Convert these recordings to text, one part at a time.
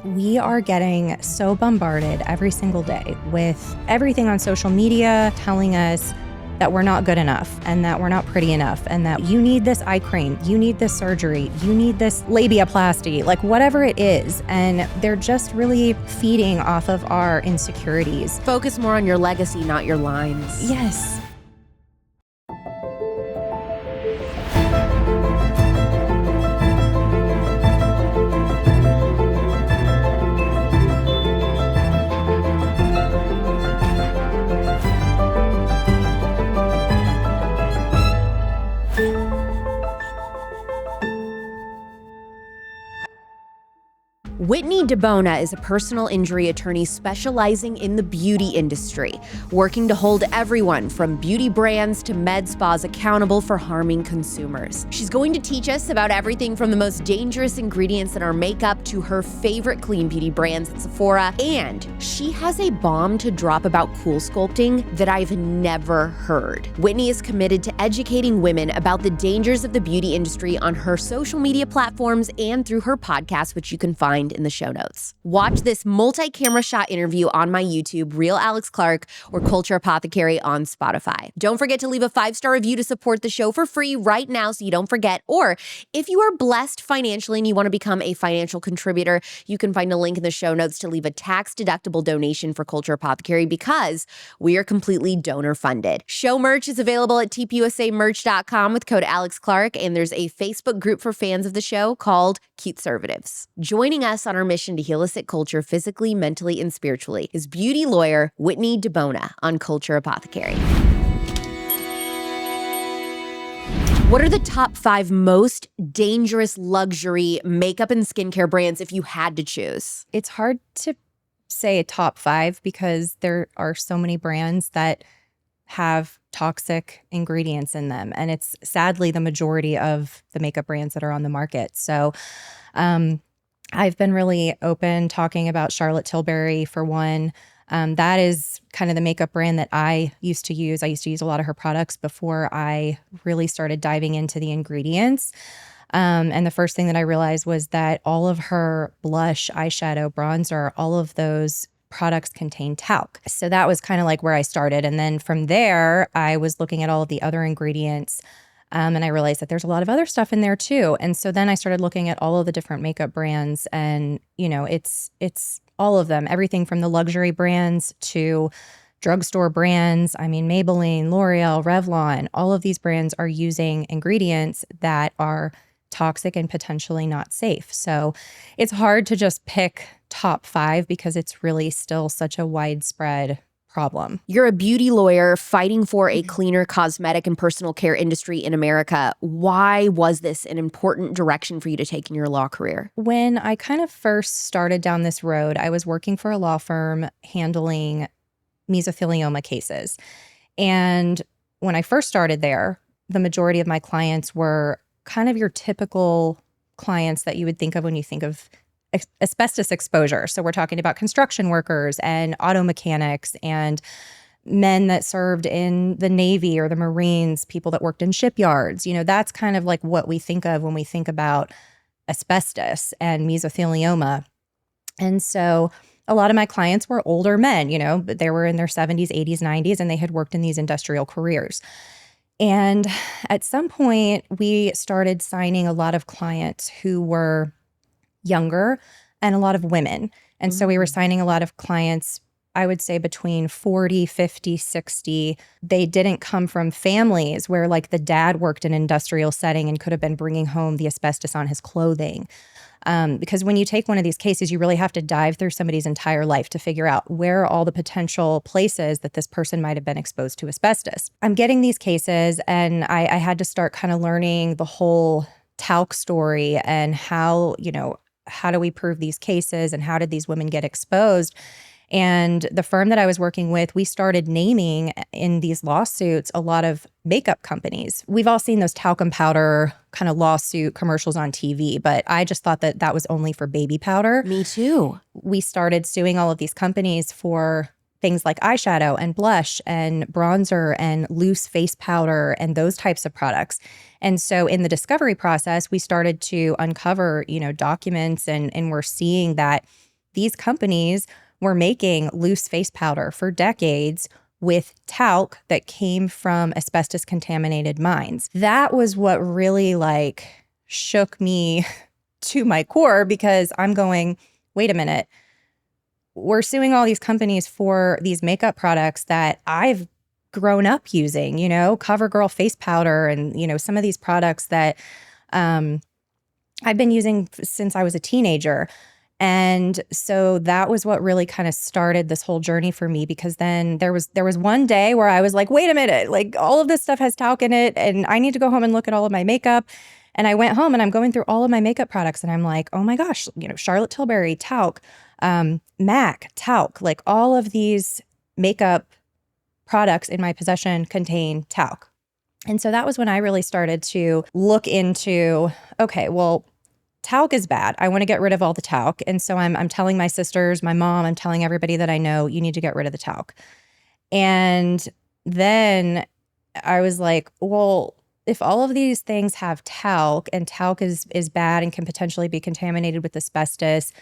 We are getting so bombarded every single day with everything on social media telling us that we're not good enough and that we're not pretty enough and that you need this eye cream, you need this surgery, you need this labiaplasty, like whatever it is. And they're just really feeding off of our insecurities. Focus more on your legacy, not your lines. Yes. Whitney Di Bona is a personal injury attorney specializing in the beauty industry, working to hold everyone from beauty brands to med spas accountable for harming consumers. She's going to teach us about everything from the most dangerous ingredients in our makeup to her favorite clean beauty brands at Sephora, and she has a bomb to drop about cool sculpting that I've never heard. Whitney is committed to educating women about the dangers of the beauty industry on her social media platforms and through her podcast, which you can find in the show notes. Watch this multi-camera shot interview on my YouTube, Real Alex Clark, or Culture Apothecary on Spotify. Don't forget to leave a 5-star review to support the show for free right now so you don't forget. Or if you are blessed financially and you want to become a financial contributor, you can find a link in the show notes to leave a tax-deductible donation for Culture Apothecary because we are completely donor-funded. Show merch is available at tpusamerch.com with code Alex Clark, and there's a Facebook group for fans of the show called Cute Conservatives. Joining us on our mission to heal a sick culture physically, mentally, and spiritually is beauty lawyer Whitney Di Bona on Culture Apothecary. What are the top 5 most dangerous luxury makeup and skincare brands if you had to choose? It's hard to say a top 5 because there are so many brands that have toxic ingredients in them. And it's sadly the majority of the makeup brands that are on the market. So I've been really open talking about Charlotte Tilbury for one. That is kind of the makeup brand that I used to use. I used to use a lot of her products before I really started diving into the ingredients. And the first thing that I realized was that all of her blush, eyeshadow, bronzer, all of those products contain talc. So that was kind of like where I started. And then from there, I was looking at all of the other ingredients. And I realized that there's a lot of other stuff in there too. And so then I started looking at all of the different makeup brands, and it's all of them, everything from the luxury brands to drugstore brands. I mean, Maybelline, L'Oreal, Revlon, all of these brands are using ingredients that are toxic and potentially not safe. So it's hard to just pick top 5 because it's really still such a widespread problem. You're a beauty lawyer fighting for a cleaner cosmetic and personal care industry in America. Why was this an important direction for you to take in your law career? When I kind of first started down this road, I was working for a law firm handling mesothelioma cases. And when I first started there, the majority of my clients were kind of your typical clients that you would think of when you think of asbestos exposure. So we're talking about construction workers and auto mechanics and men that served in the Navy or the Marines, people that worked in shipyards. That's kind of like what we think of when we think about asbestos and mesothelioma. And so a lot of my clients were older men, but they were in their 70s, 80s, 90s, and they had worked in these industrial careers. And at some point, we started signing a lot of clients who were younger and a lot of women. And so we were signing a lot of clients, I would say between 40, 50, 60. They didn't come from families where like the dad worked in an industrial setting and could have been bringing home the asbestos on his clothing. Because when you take one of these cases, you really have to dive through somebody's entire life to figure out where are all the potential places that this person might have been exposed to asbestos. I'm getting these cases and I had to start kind of learning the whole talc story and how do we prove these cases and how did these women get exposed? And the firm that I was working with, we started naming in these lawsuits a lot of makeup companies. We've all seen those talcum powder kind of lawsuit commercials on TV, but I just thought that that was only for baby powder. Me too. We started suing all of these companies for things like eyeshadow and blush and bronzer and loose face powder and those types of products. And so in the discovery process, we started to uncover, documents and we're seeing that these companies were making loose face powder for decades with talc that came from asbestos contaminated mines. That was what really like shook me to my core, because I'm going, wait a minute, we're suing all these companies for these makeup products that I've grown up using, you know, CoverGirl face powder and, you know, some of these products that I've been using since I was a teenager. And so that was what really kind of started this whole journey for me, because then there was one day where I was like, wait a minute, like all of this stuff has talc in it and I need to go home and look at all of my makeup. And I went home and I'm going through all of my makeup products and I'm like, oh my gosh, you know, Charlotte Tilbury, talc, MAC, talc, like all of these makeup products in my possession contain talc. And so that was when I really started to look into, okay, well, talc is bad. I want to get rid of all the talc. And so I'm telling my sisters, my mom, I'm telling everybody that I know, you need to get rid of the talc. And then I was like, well, if all of these things have talc and talc is bad and can potentially be contaminated with asbestos,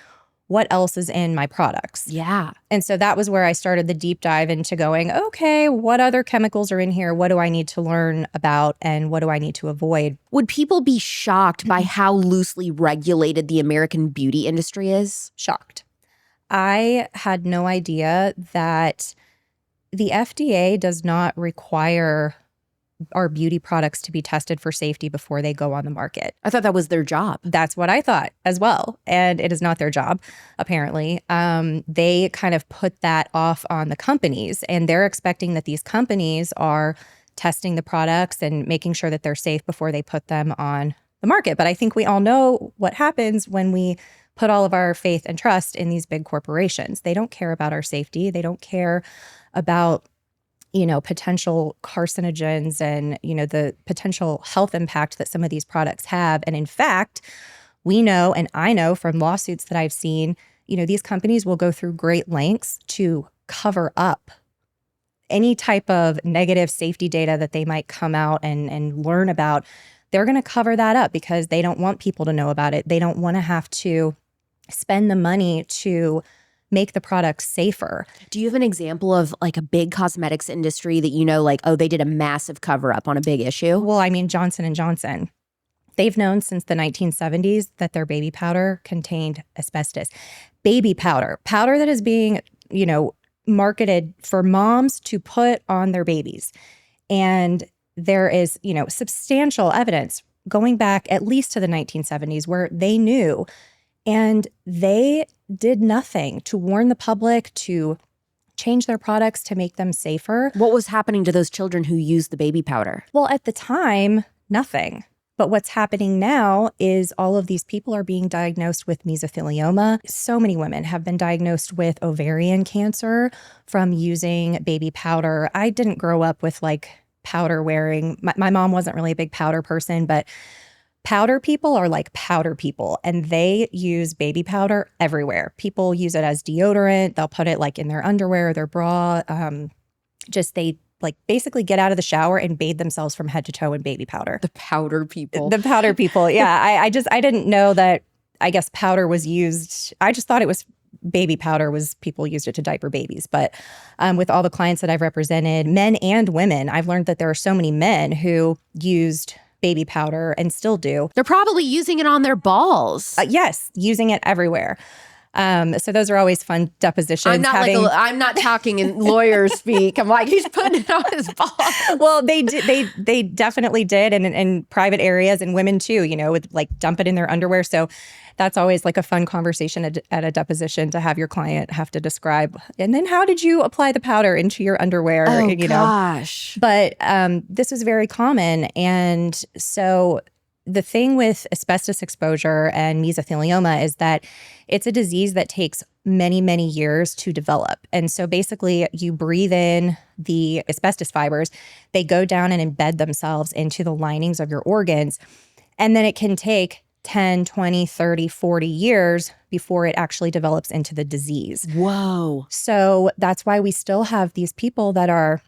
what else is in my products? Yeah. And so that was where I started the deep dive into going, okay, what other chemicals are in here? What do I need to learn about and what do I need to avoid? Would people be shocked by how loosely regulated the American beauty industry is? Shocked. I had no idea that the FDA does not require our beauty products to be tested for safety before they go on the market. I thought that was their job. That's what I thought as well. And it is not their job, apparently. They kind of put that off on the companies, and they're expecting that these companies are testing the products and making sure that they're safe before they put them on the market. But I think we all know what happens when we put all of our faith and trust in these big corporations. They don't care about our safety. They don't care about, you know, potential carcinogens and, you know, the potential health impact that some of these products have. And in fact, we know, and I know from lawsuits that I've seen, you know, these companies will go through great lengths to cover up any type of negative safety data that they might come out and learn about. They're going to cover that up because they don't want people to know about it. They don't want to have to spend the money to make the products safer. Do you have an example of like a big cosmetics industry that you know, like, oh, they did a massive cover up on a big issue? Well, I mean, Johnson & Johnson. They've known since the 1970s that their baby powder contained asbestos. Baby powder that is being, you know, marketed for moms to put on their babies. And there is, you know, substantial evidence going back at least to the 1970s where they knew, and they did nothing to warn the public, to change their products to make them safer. What was happening to those children who used the baby powder? Well, at the time, nothing. But what's happening now is all of these people are being diagnosed with mesothelioma. So many women have been diagnosed with ovarian cancer from using baby powder. I didn't grow up with like powder wearing. My mom wasn't really a big powder person, but powder people are like powder people, and they use baby powder everywhere. People use it as deodorant. They'll put it like in their underwear, their bra. They like basically get out of the shower and bathe themselves from head to toe in baby powder. The powder people. The powder people. Yeah. I didn't know that, I guess powder was used. I just thought it was baby powder was people used it to diaper babies. But with all the clients that I've represented, men and women, I've learned that there are so many men who used baby powder and still do. They're probably using it on their balls. Yes, using it everywhere. So those are always fun depositions. I'm not talking in lawyer speak. I'm like, he's putting it on his balls. Well, they definitely did, and in private areas, and women too, you know, would like dump it in their underwear. So that's always like a fun conversation at a deposition to have your client have to describe. And then how did you apply the powder into your underwear? Oh, you gosh. Know? But this was very common. And so the thing with asbestos exposure and mesothelioma is that it's a disease that takes many, many years to develop. And so basically you breathe in the asbestos fibers, they go down and embed themselves into the linings of your organs. And then it can take 10, 20, 30, 40 years before it actually develops into the disease. Whoa. So that's why we still have these people that are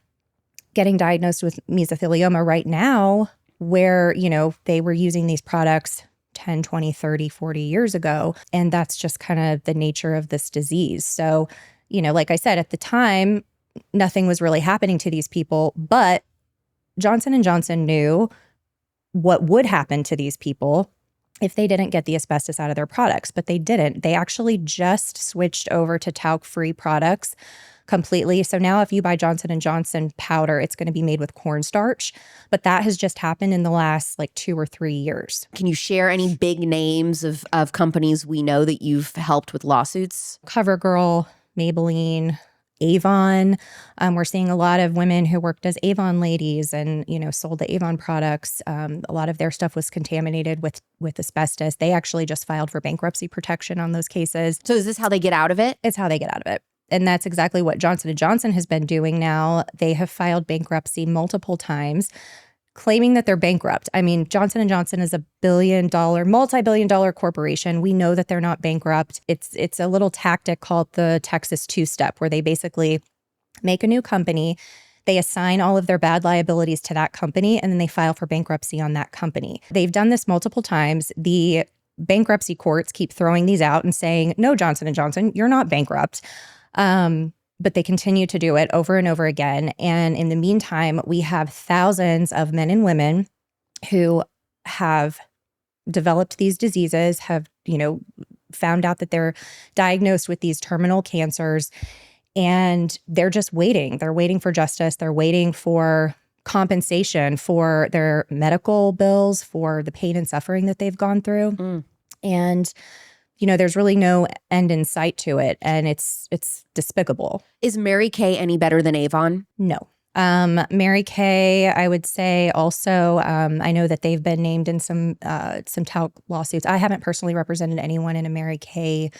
getting diagnosed with mesothelioma right now, where, you know, they were using these products 10, 20, 30, 40 years ago. And that's just kind of the nature of this disease. So, like I said, at the time, nothing was really happening to these people, but Johnson & Johnson knew what would happen to these people if they didn't get the asbestos out of their products, but they didn't. They actually just switched over to talc-free products completely. So now if you buy Johnson & Johnson powder, it's going to be made with cornstarch, but that has just happened in the last 2 or 3 years. Can you share any big names of companies we know that you've helped with lawsuits? CoverGirl, Maybelline, Avon. We're seeing a lot of women who worked as Avon ladies and, sold the Avon products. A lot of their stuff was contaminated with asbestos. They actually just filed for bankruptcy protection on those cases. So is this how they get out of it? It's how they get out of it. And that's exactly what Johnson & Johnson has been doing now. They have filed bankruptcy multiple times, claiming that they're bankrupt. I mean, Johnson & Johnson is a multi-billion-dollar corporation. We know that they're not bankrupt. It's a little tactic called the Texas two-step, where they basically make a new company, they assign all of their bad liabilities to that company, and then they file for bankruptcy on that company. They've done this multiple times. The bankruptcy courts keep throwing these out and saying, no, Johnson & Johnson, you're not bankrupt. But they continue to do it over and over again. And in the meantime, we have thousands of men and women who have developed these diseases, have, found out that they're diagnosed with these terminal cancers, and they're just waiting. They're waiting for justice. They're waiting for compensation for their medical bills, for the pain and suffering that they've gone through. And there's really no end in sight to it, and it's despicable. Is Mary Kay any better than Avon? No. Mary Kay, I would say also, I know that they've been named in some talc lawsuits. I haven't personally represented anyone in a Mary Kay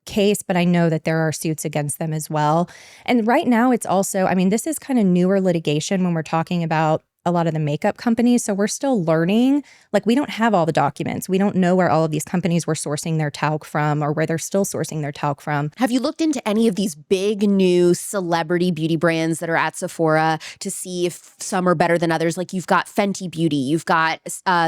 case, but I know that there are suits against them as well. And right now it's also, this is kind of newer litigation when we're talking about a lot of the makeup companies. So we're still learning. We don't have all the documents. We don't know where all of these companies were sourcing their talc from, or where they're still sourcing their talc from. Have you looked into any of these big new celebrity beauty brands that are at Sephora to see if some are better than others? You've got Fenty Beauty, you've got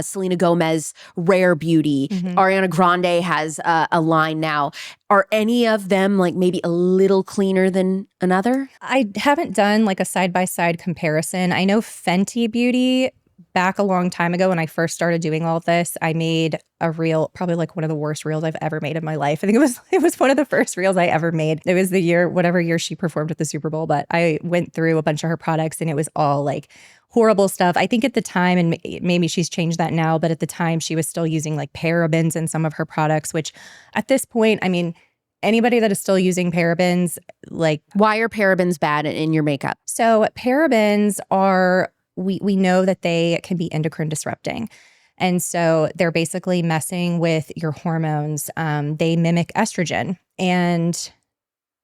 Selena Gomez Rare Beauty, Ariana Grande has a line now. Are any of them maybe a little cleaner than another? I haven't done a side-by-side comparison. I know Fenty Beauty, back a long time ago when I first started doing all of this, I made a reel, probably one of the worst reels I've ever made in my life. I think it was one of the first reels I ever made. It was the year, whatever year she performed at the Super Bowl, but I went through a bunch of her products and it was all horrible stuff. I think at the time, and maybe she's changed that now, but at the time she was still using parabens in some of her products, which at this point, anybody that is still using parabens, why are parabens bad in your makeup? So parabens are, we know that they can be endocrine disrupting. And so they're basically messing with your hormones. They mimic estrogen. And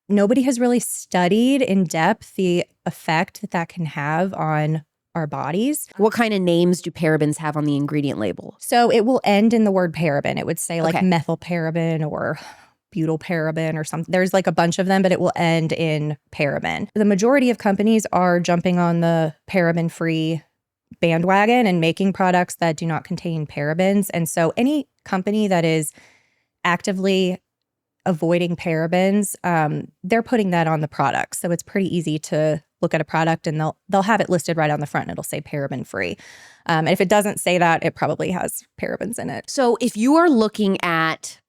nobody has really studied in depth the effect that can have on our bodies. What kind of names do parabens have on the ingredient label? So it will end in the word paraben. It would say Okay. methylparaben or butylparaben or something. There's a bunch of them, but it will end in paraben. The majority of companies are jumping on the paraben-free bandwagon and making products that do not contain parabens. And so any company that is actively avoiding parabens, they're putting that on the product. So it's pretty easy to look at a product and they'll have it listed right on the front and it'll say paraben-free. And if it doesn't say that, it probably has parabens in it. So if you are looking at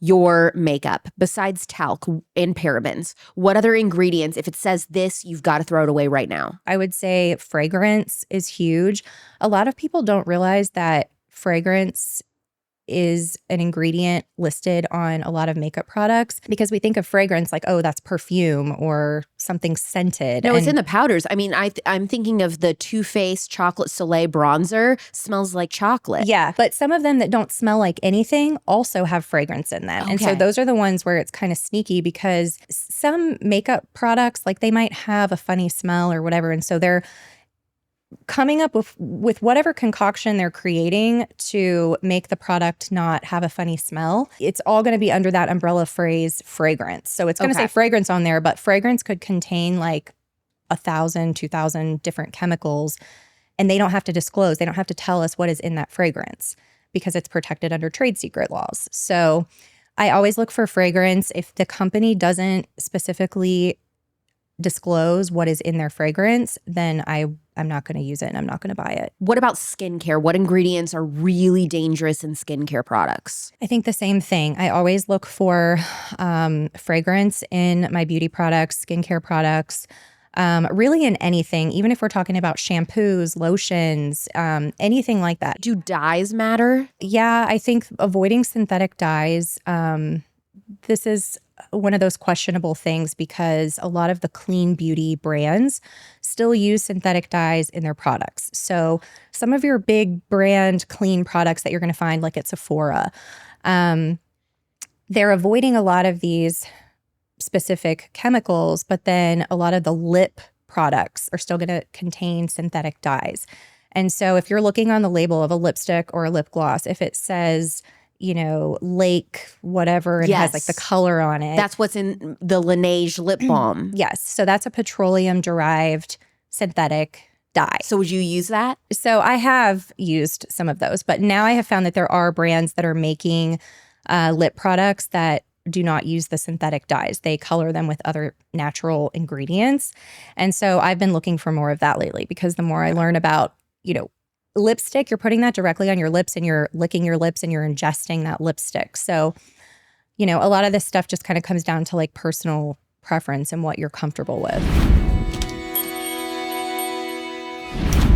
your makeup, besides talc and parabens, what other ingredients, if it says this, you've got to throw it away right now? I would say fragrance is huge. A lot of people don't realize that fragrance is an ingredient listed on a lot of makeup products because we think of fragrance oh, that's perfume or something scented. No, it's in the powders. I'm thinking of the Too Faced Chocolate Soleil bronzer. Smells like chocolate. Yeah, but some of them that don't smell like anything also have fragrance in them. And so Okay. those are the ones where it's kind of sneaky because some makeup products, they might have a funny smell or whatever. And so they're coming up with whatever concoction they're creating to make the product not have a funny smell. It's all going to be under that umbrella phrase fragrance. So it's going to Okay. say fragrance on there, but fragrance could contain 1,000, 2,000 different chemicals, and they don't have to disclose. They don't have to tell us what is in that fragrance. because it's protected under trade secret laws. So I always look for fragrance. If the company doesn't specifically disclose what is in their fragrance, then I'm not going to use it and I'm not going to buy it. What about skincare? What ingredients are really dangerous in skincare products? I think the same thing. I always look for fragrance in my beauty products, skincare products, really in anything, even if we're talking about shampoos, lotions, anything like that. Do dyes matter? Yeah, I think avoiding synthetic dyes, this is one of those questionable things because a lot of the clean beauty brands still use synthetic dyes in their products. So some of your big brand clean products that you're going to find like at Sephora, they're avoiding a lot of these specific chemicals, but then a lot of the lip products are still going to contain synthetic dyes. And so if you're looking on the label of a lipstick or a lip gloss, if it says, Lake, whatever, and has like the color on it. That's what's in the Laneige lip balm. Yes. So that's a petroleum-derived synthetic dye. So would you use that? So I have used some of those, but now I have found that there are brands that are making lip products that do not use the synthetic dyes. They color them with other natural ingredients. And so I've been looking for more of that lately because the more I learn about, lipstick, you're putting that directly on your lips and you're licking your lips and you're ingesting that lipstick. So, a lot of this stuff just kind of comes down to like personal preference and what you're comfortable with.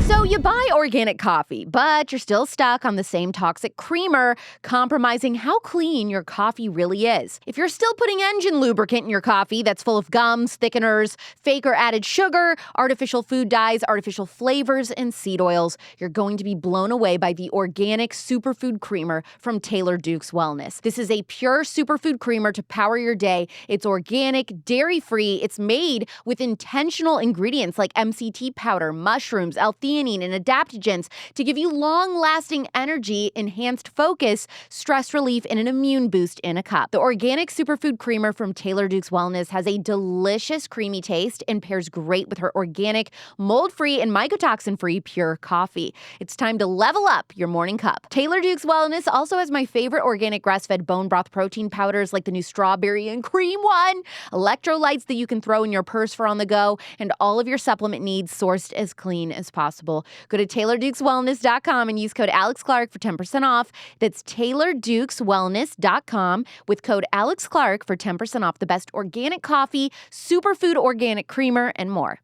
So you buy organic coffee, but you're still stuck on the same toxic creamer, compromising how clean your coffee really is. If you're still putting engine lubricant in your coffee that's full of gums, thickeners, fake or added sugar, artificial food dyes, artificial flavors, and seed oils, you're going to be blown away by the organic superfood creamer from Taylor Dukes Wellness. This is a pure superfood creamer to power your day. It's organic, dairy-free. It's made with intentional ingredients like MCT powder, mushrooms, L-theanine, and adaptogens to give you long-lasting energy, enhanced focus, stress relief, and an immune boost in a cup. The organic superfood creamer from Taylor Dukes Wellness has a delicious creamy taste and pairs great with her organic, mold-free, and mycotoxin-free pure coffee. It's time to level up your morning cup. Taylor Dukes Wellness also has my favorite organic grass-fed bone broth protein powders like the new strawberry and cream one, electrolytes that you can throw in your purse for on the go, and all of your supplement needs sourced as clean as possible. Go to TaylorDukesWellness.com and use code Alex Clark for 10% off. That's TaylorDukesWellness.com with code Alex Clark for 10% off the best organic coffee, superfood organic creamer, and more.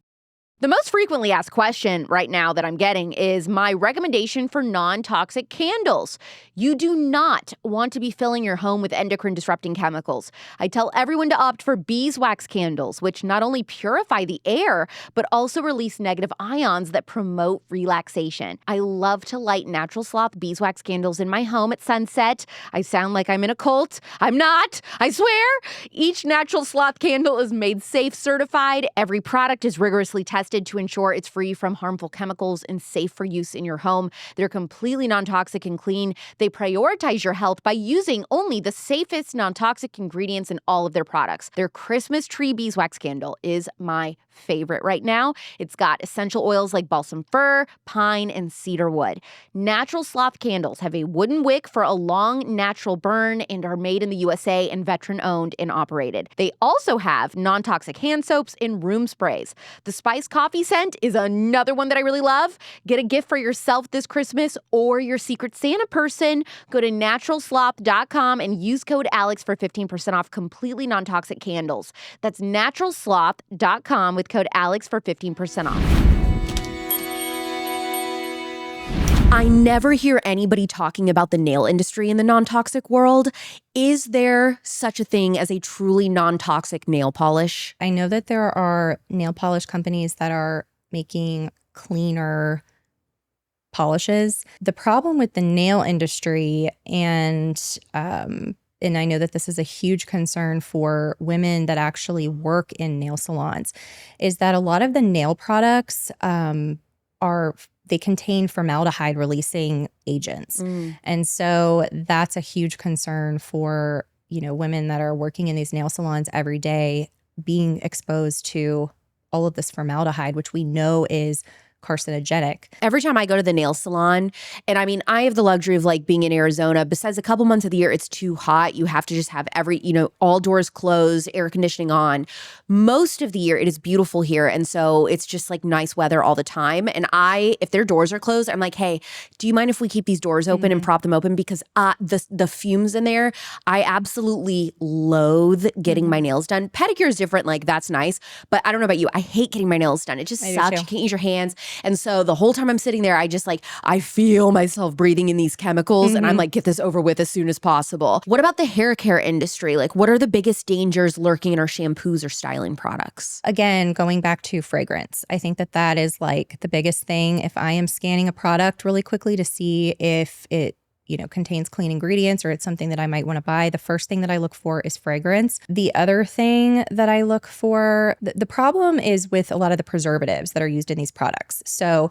The most frequently asked question right now that I'm getting is my recommendation for non-toxic candles. You do not want to be filling your home with endocrine disrupting chemicals. I tell everyone to opt for beeswax candles, which not only purify the air, but also release negative ions that promote relaxation. I love to light Natural Sloth beeswax candles in my home at sunset. I sound like I'm in a cult. I'm not, I swear. Each Natural Sloth candle is made safe certified. Every product is rigorously tested to ensure it's free from harmful chemicals and safe for use in your home. They're completely non-toxic and clean. They prioritize your health by using only the safest non-toxic ingredients in all of their products. Their Christmas tree beeswax candle is my favorite right now. It's got essential oils like balsam fir, pine, and cedar wood. Natural Sloth candles have a wooden wick for a long natural burn and are made in the USA and veteran-owned and operated. They also have non-toxic hand soaps and room sprays. The Spice Coffee scent is another one that I really love. Get a gift for yourself this Christmas or your Secret Santa person. Go to naturalsloth.com and use code Alex for 15% off completely non-toxic candles. That's naturalsloth.com with code Alex for 15% off. I never hear anybody talking about the nail industry in the non-toxic world. Is there such a thing as a truly non-toxic nail polish? I know that there are nail polish companies that are making cleaner polishes. The problem with the nail industry, and I know that this is a huge concern for women that actually work in nail salons, is that a lot of the nail products they contain formaldehyde releasing agents. And so that's a huge concern for, women that are working in these nail salons every day, being exposed to all of this formaldehyde, which we know is carcinogenic. Every time I go to the nail salon, and I mean, I have the luxury of like being in Arizona, besides a couple months of the year, it's too hot. You have to just have all doors closed, air conditioning on. Most of the year, it is beautiful here. And so it's just like nice weather all the time. And if their doors are closed, I'm like, hey, do you mind if we keep these doors open and prop them open? Because the fumes in there, I absolutely loathe getting my nails done. Pedicure is different. Like, that's nice. But I don't know about you. I hate getting my nails done. It just sucks. You can't use your hands. And so the whole time I'm sitting there, I feel myself breathing in these chemicals and I'm like, get this over with as soon as possible. What about the hair care industry? Like, what are the biggest dangers lurking in our shampoos or styling products? Again, going back to fragrance, I think that is like the biggest thing. If I am scanning a product really quickly to see if it contains clean ingredients or it's something that I might want to buy, the first thing that I look for is fragrance. The other thing that I look for, the problem is with a lot of the preservatives that are used in these products. So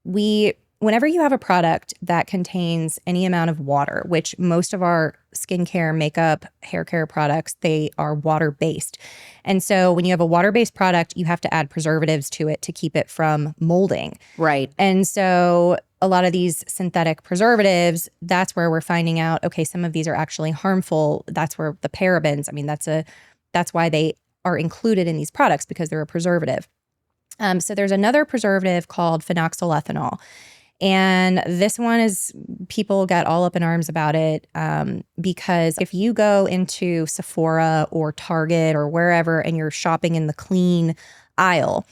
whenever you have a product that contains any amount of water, which most of our skincare, makeup, hair care products, they are water-based. And so when you have a water-based product, you have to add preservatives to it to keep it from molding. Right. And so a lot of these synthetic preservatives, that's where we're finding out, okay, some of these are actually harmful. That's where the parabens, that's why they are included in these products, because they're a preservative. So there's another preservative called phenoxyethanol. And this one is, people got all up in arms about it because if you go into Sephora or Target or wherever and you're shopping in the clean aisle,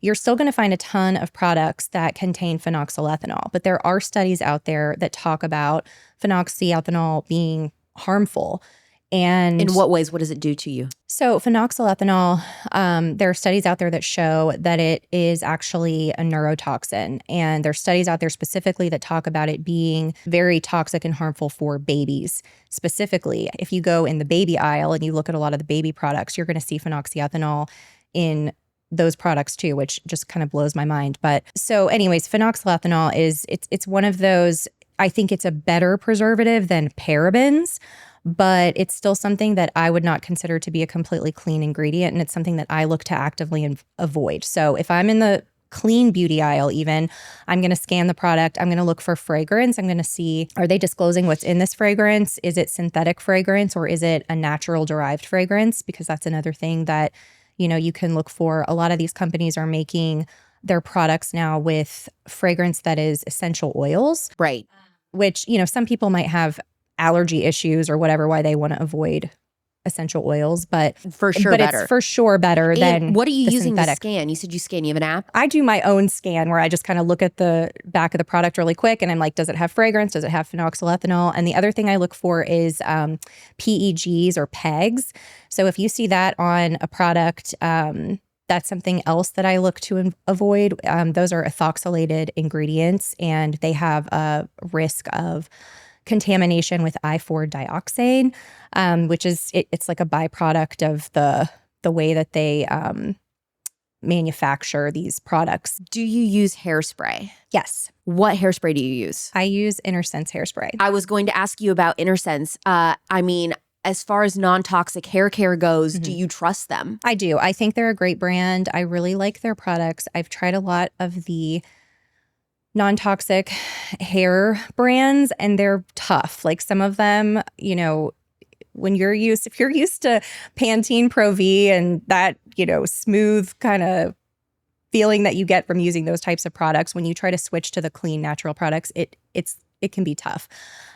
you're still going to find a ton of products that contain phenoxyethanol. But there are studies out there that talk about phenoxyethanol being harmful. And in what ways? What does it do to you? So phenoxyethanol, there are studies out there that show that it is actually a neurotoxin. And there's studies out there specifically that talk about it being very toxic and harmful for babies. Specifically, if you go in the baby aisle and you look at a lot of the baby products, you're going to see phenoxyethanol in those products too, which just kind of blows my mind. But so anyways, phenoxyethanol it's one of those, I think it's a better preservative than parabens, but it's still something that I would not consider to be a completely clean ingredient. And it's something that I look to actively avoid. So if I'm in the clean beauty aisle even, I'm going to scan the product. I'm going to look for fragrance. I'm going to see, are they disclosing what's in this fragrance? Is it synthetic fragrance or is it a natural derived fragrance? Because that's another thing that, you can look for. A lot of these companies are making their products now with fragrance that is essential oils. Right. Which, some people might have allergy issues or whatever, why they want to avoid essential oils, but it's for sure better than what are you using synthetic. to scan? You said you scan. You have an app? I do my own scan where I just kind of look at the back of the product really quick and I'm like, does it have fragrance? Does it have phenoxyethanol? And the other thing I look for is PEGs or PEGs. So if you see that on a product, that's something else that I look to avoid. Those are ethoxylated ingredients and they have a risk of contamination with I4-dioxane, which is it's like a byproduct of the way that they manufacture these products. Do you use hairspray? Yes. What hairspray do you use? I use Intersense hairspray. I was going to ask you about Intersense. As far as non-toxic hair care goes, do you trust them? I do. I think they're a great brand. I really like their products. I've tried a lot of the non-toxic hair brands and they're tough. Like some of them, if you're used to Pantene Pro V and that, smooth kind of feeling that you get from using those types of products, when you try to switch to the clean natural products, it can be tough.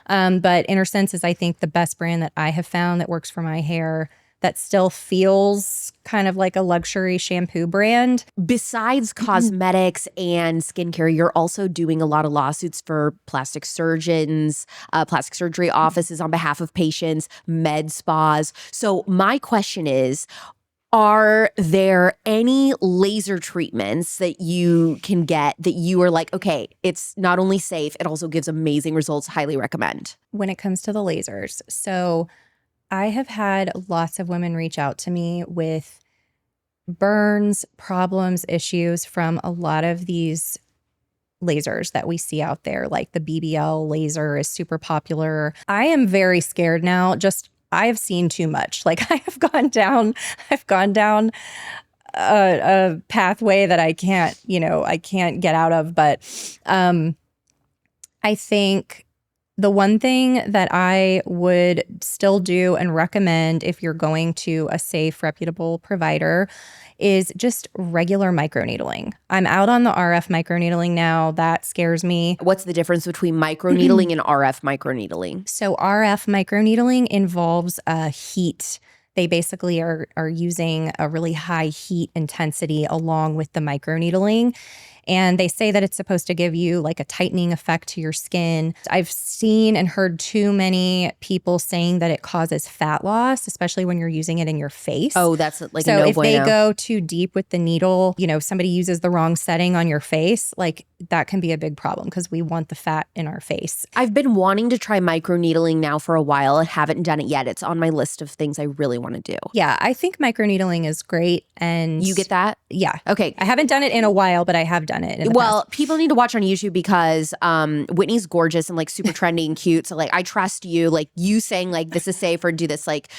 But Intersense is, I think, the best brand that I have found that works for my hair, that still feels kind of like a luxury shampoo brand. Besides cosmetics and skincare, you're also doing a lot of lawsuits for plastic surgeons, plastic surgery offices on behalf of patients, med spas. So my question is, are there any laser treatments that you can get that you are like, okay, it's not only safe, it also gives amazing results, highly recommend? When it comes to the lasers, so I have had lots of women reach out to me with burns, problems, issues from a lot of these lasers that we see out there. Like the BBL laser is super popular. I am very scared now. I have seen too much. Like I've gone down a pathway that I can't get out of. But I think the one thing that I would still do and recommend if you're going to a safe, reputable provider is just regular microneedling. I'm out on the RF microneedling now. That scares me. What's the difference between microneedling and RF microneedling? So RF microneedling involves heat. They basically are using a really high heat intensity along with the microneedling. And they say that it's supposed to give you like a tightening effect to your skin. I've seen and heard too many people saying that it causes fat loss, especially when you're using it in your face. Oh, that's like so a no if bueno. they go too deep with the needle, somebody uses the wrong setting on your face, like that can be a big problem because we want the fat in our face. I've been wanting to try microneedling now for a while and haven't done it yet. It's on my list of things I really want to do. Yeah, I think microneedling is great. And you get that? Yeah. Okay. I haven't done it in a while, but I have done it in the past. People need to watch on YouTube because Whitney's gorgeous and like super trendy and cute. So like I trust you, like you saying like this is safe or do this, like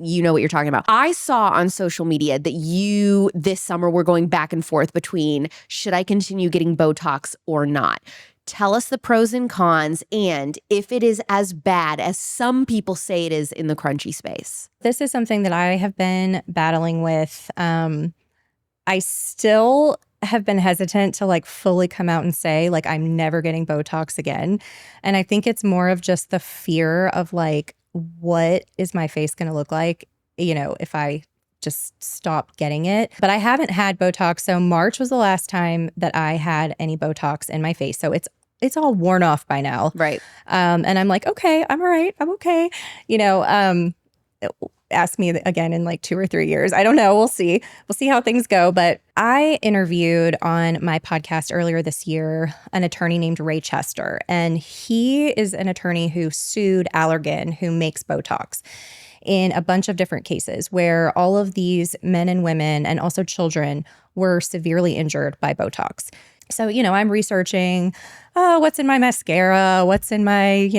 you know what you're talking about. I saw on social media that you this summer were going back and forth between should I continue getting Botox or not? Tell us the pros and cons and if it is as bad as some people say it is in the crunchy space. This is something that I have been battling with. I still have been hesitant to like fully come out and say like I'm never getting Botox again. And I think it's more of just the fear of like, what is my face going to look like, if I just stop getting it. But I haven't had Botox. So March was the last time that I had any Botox in my face. So it's all worn off by now. Right. And I'm like, okay, I'm all right. I'm okay. Ask me again in like 2 or 3 years. I don't know. We'll see. We'll see how things go. But I interviewed on my podcast earlier this year an attorney named Ray Chester. And he is an attorney who sued Allergan, who makes Botox, in a bunch of different cases where all of these men and women and also children were severely injured by Botox. So, I'm researching, what's in my mascara, what's in my,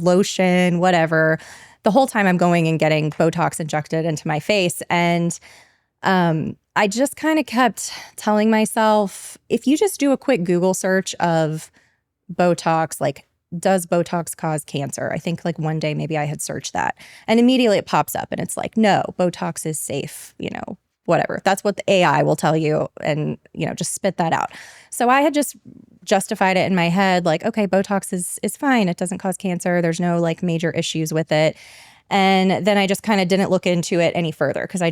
lotion, whatever. The whole time I'm going and getting Botox injected into my face. And I just kind of kept telling myself, if you just do a quick Google search of Botox, like, does Botox cause cancer? I think like one day maybe I had searched that. And immediately it pops up and it's like, no, Botox is safe, whatever. That's what the AI will tell you and, just spit that out. So I had just justified it in my head like, okay, Botox is fine. It doesn't cause cancer. There's no like major issues with it. And then I just kind of didn't look into it any further because I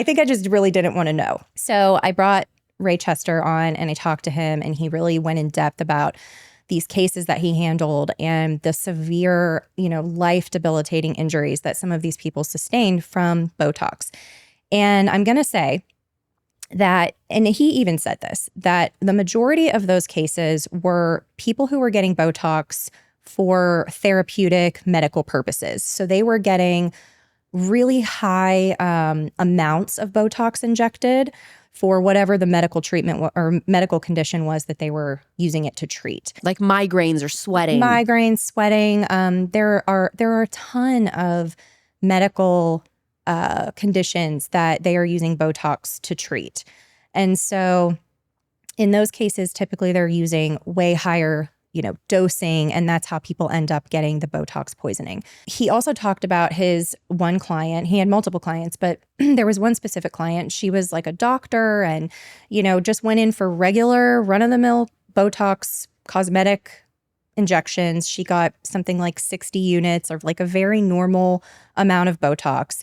think I just really didn't want to know. So I brought Ray Chester on and I talked to him and he really went in depth about these cases that he handled and the severe, life debilitating injuries that some of these people sustained from Botox. And I'm going to say that, and he even said this, that the majority of those cases were people who were getting Botox for therapeutic medical purposes. So they were getting really high amounts of Botox injected for whatever the medical treatment or medical condition was that they were using it to treat. Like migraines or sweating. Migraines, sweating. There are a ton of medical conditions that they are using Botox to treat. And so in those cases, typically they're using way higher, dosing, and that's how people end up getting the Botox poisoning. He also talked about his one client. He had multiple clients, but there was one specific client. She was like a doctor and, just went in for regular run-of-the-mill Botox cosmetic injections. She got something like 60 units or like a very normal amount of Botox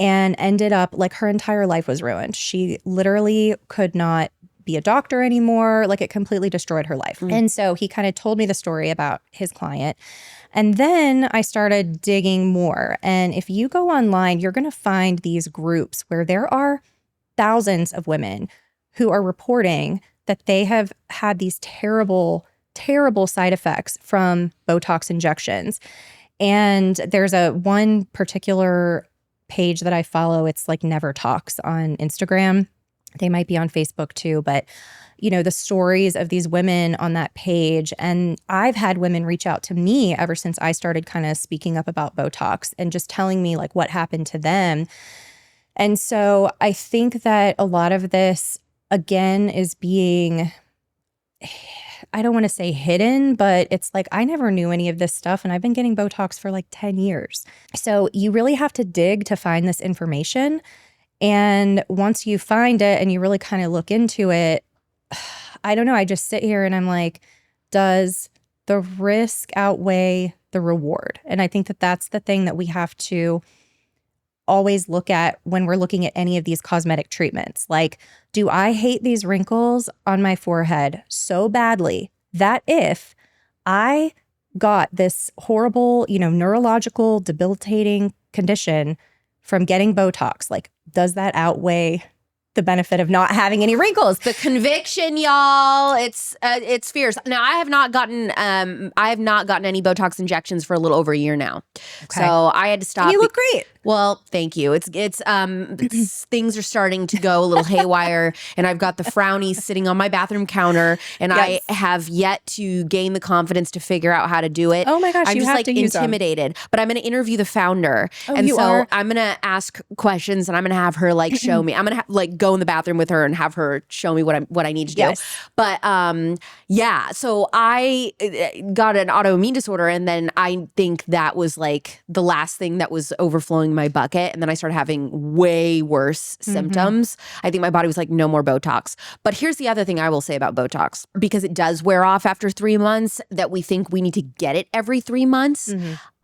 and ended up like her entire life was ruined. She literally could not be a doctor anymore. Like it completely destroyed her life. And so he kind of told me the story about his client. And then I started digging more. And if you go online, you're going to find these groups where there are thousands of women who are reporting that they have had these terrible, terrible side effects from Botox injections. And there's one particular page that I follow. It's like Never Talks on Instagram. They might be on Facebook too, but the stories of these women on that page. And I've had women reach out to me ever since I started kind of speaking up about Botox and just telling me like what happened to them. And so I think that a lot of this, again, is being, I don't want to say hidden, but it's like I never knew any of this stuff, and I've been getting Botox for like 10 years. So you really have to dig to find this information. And once you find it and you really kind of look into it, I don't know, I just sit here and I'm like, does the risk outweigh the reward? And I think that that's the thing that we have to always look at when we're looking at any of these cosmetic treatments. Like, do I hate these wrinkles on my forehead so badly that if I got this horrible, neurological debilitating condition from getting Botox, like, does that outweigh the benefit of not having any wrinkles? The conviction, y'all, it's fierce. Now, I have not gotten any Botox injections for a little over a year now. Okay. So I had to stop. And you look great. Well, thank you. It's things are starting to go a little haywire, and I've got the frownies sitting on my bathroom counter, and yes. I have yet to gain the confidence to figure out how to do it. Oh my gosh, I'm you just have like to use intimidated. But I'm going to interview the founder, and you so are? I'm going to ask questions, and I'm going to have her like show me. I'm going to go in the bathroom with her and have her show me what I need to do. Yes. But yeah, so I got an autoimmune disorder, and then I think that was like the last thing that was overflowing my bucket, and then I started having way worse symptoms. I think my body was like, no more Botox. But here's the other thing I will say about Botox, because it does wear off after 3 months, that we think we need to get it every 3 months.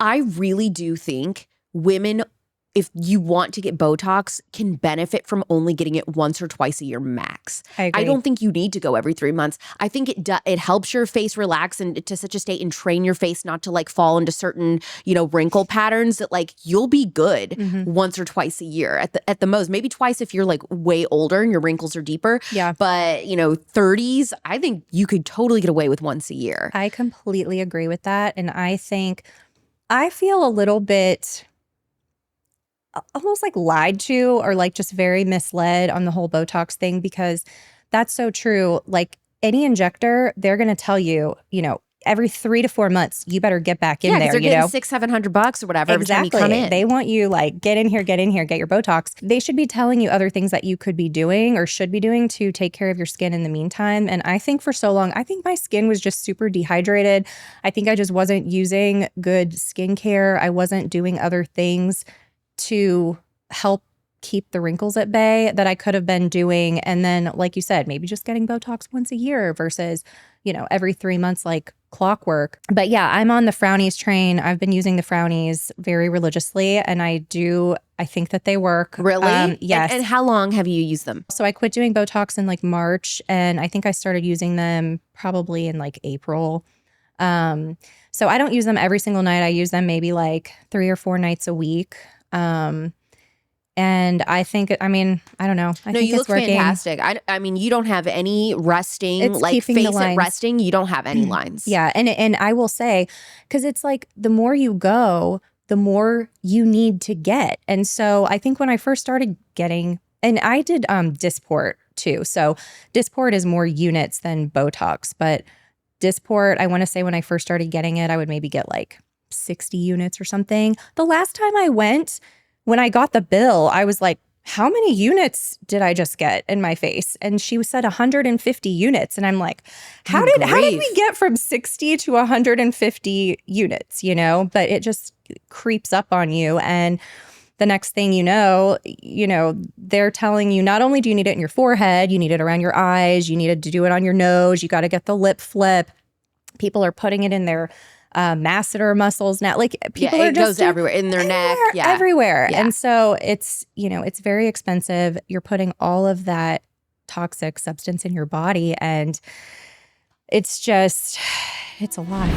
I really do think women, if you want to get Botox, can benefit from only getting it once or twice a year max. I agree. I don't think you need to go every 3 months. I think it helps your face relax and to such a state, and train your face not to like fall into certain, wrinkle patterns, that like you'll be good once or twice a year at the most. Maybe twice if you're like way older and your wrinkles are deeper. Yeah. But 30s, I think you could totally get away with once a year. I completely agree with that. And I feel a little bit almost like lied to, or like just very misled on the whole Botox thing, because that's so true. Like any injector, they're going to tell you, every 3 to 4 months, you better get back in there. They're getting $600-$700 or whatever every time you come in. They want you like, get in here, get your Botox. They should be telling you other things that you could be doing or should be doing to take care of your skin in the meantime. And I think for so long, I think my skin was just super dehydrated. I think I just wasn't using good skincare. I wasn't doing other things to help keep the wrinkles at bay that I could have been doing. And then, like you said, maybe just getting Botox once a year versus, every 3 months like clockwork. But yeah, I'm on the frownies train. I've been using the frownies very religiously, and I think that they work. Really? Yes. And how long have you used them? So I quit doing Botox in like March, and I think I started using them probably in like April. So I don't use them every single night. I use them maybe like 3 or 4 nights a week. And I think, I don't know. I think you it's look working. fantastic. I mean, you don't have any resting, It's like keeping the face at lines. resting. You don't have any lines. Yeah. And I will say, because it's like the more you go, the more you need to get. And so I think when I first started getting, and I did Dysport too. So Dysport is more units than Botox. But Dysport, I want to say when I first started getting it, I would maybe get like 60 units or something. The last time I went, when I got the bill, I was like, how many units did I just get in my face? And she said 150 units. And I'm like, how did we get from 60 to 150 units, But it just creeps up on you. And the next thing you know, they're telling you not only do you need it in your forehead, you need it around your eyes, you needed to do it on your nose, you got to get the lip flip. People are putting it in their masseter muscles now. Like people are just goes everywhere, in their neck, everywhere. Yeah. And so it's, it's very expensive. You're putting all of that toxic substance in your body, and it's a lot.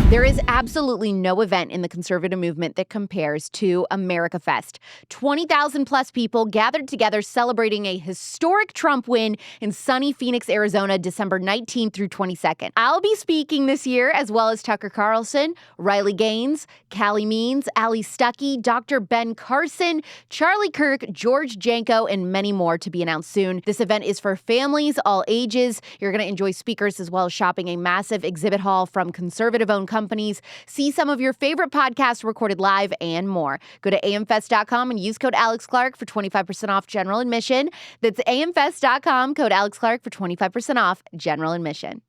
There is absolutely no event in the conservative movement that compares to Americafest. 20,000 plus people gathered together celebrating a historic Trump win in sunny Phoenix, Arizona, December 19th through 22nd. I'll be speaking this year, as well as Tucker Carlson, Riley Gaines, Callie Means, Ali Stuckey, Dr. Ben Carson, Charlie Kirk, George Janko, and many more to be announced soon. This event is for families, all ages. You're going to enjoy speakers as well as shopping a massive exhibit hall from conservative-owned companies companies, see some of your favorite podcasts recorded live, and more. Go to amfest.com and use code Alex Clark for 25% off general admission. That's amfest.com, code Alex Clark for 25% off general admission.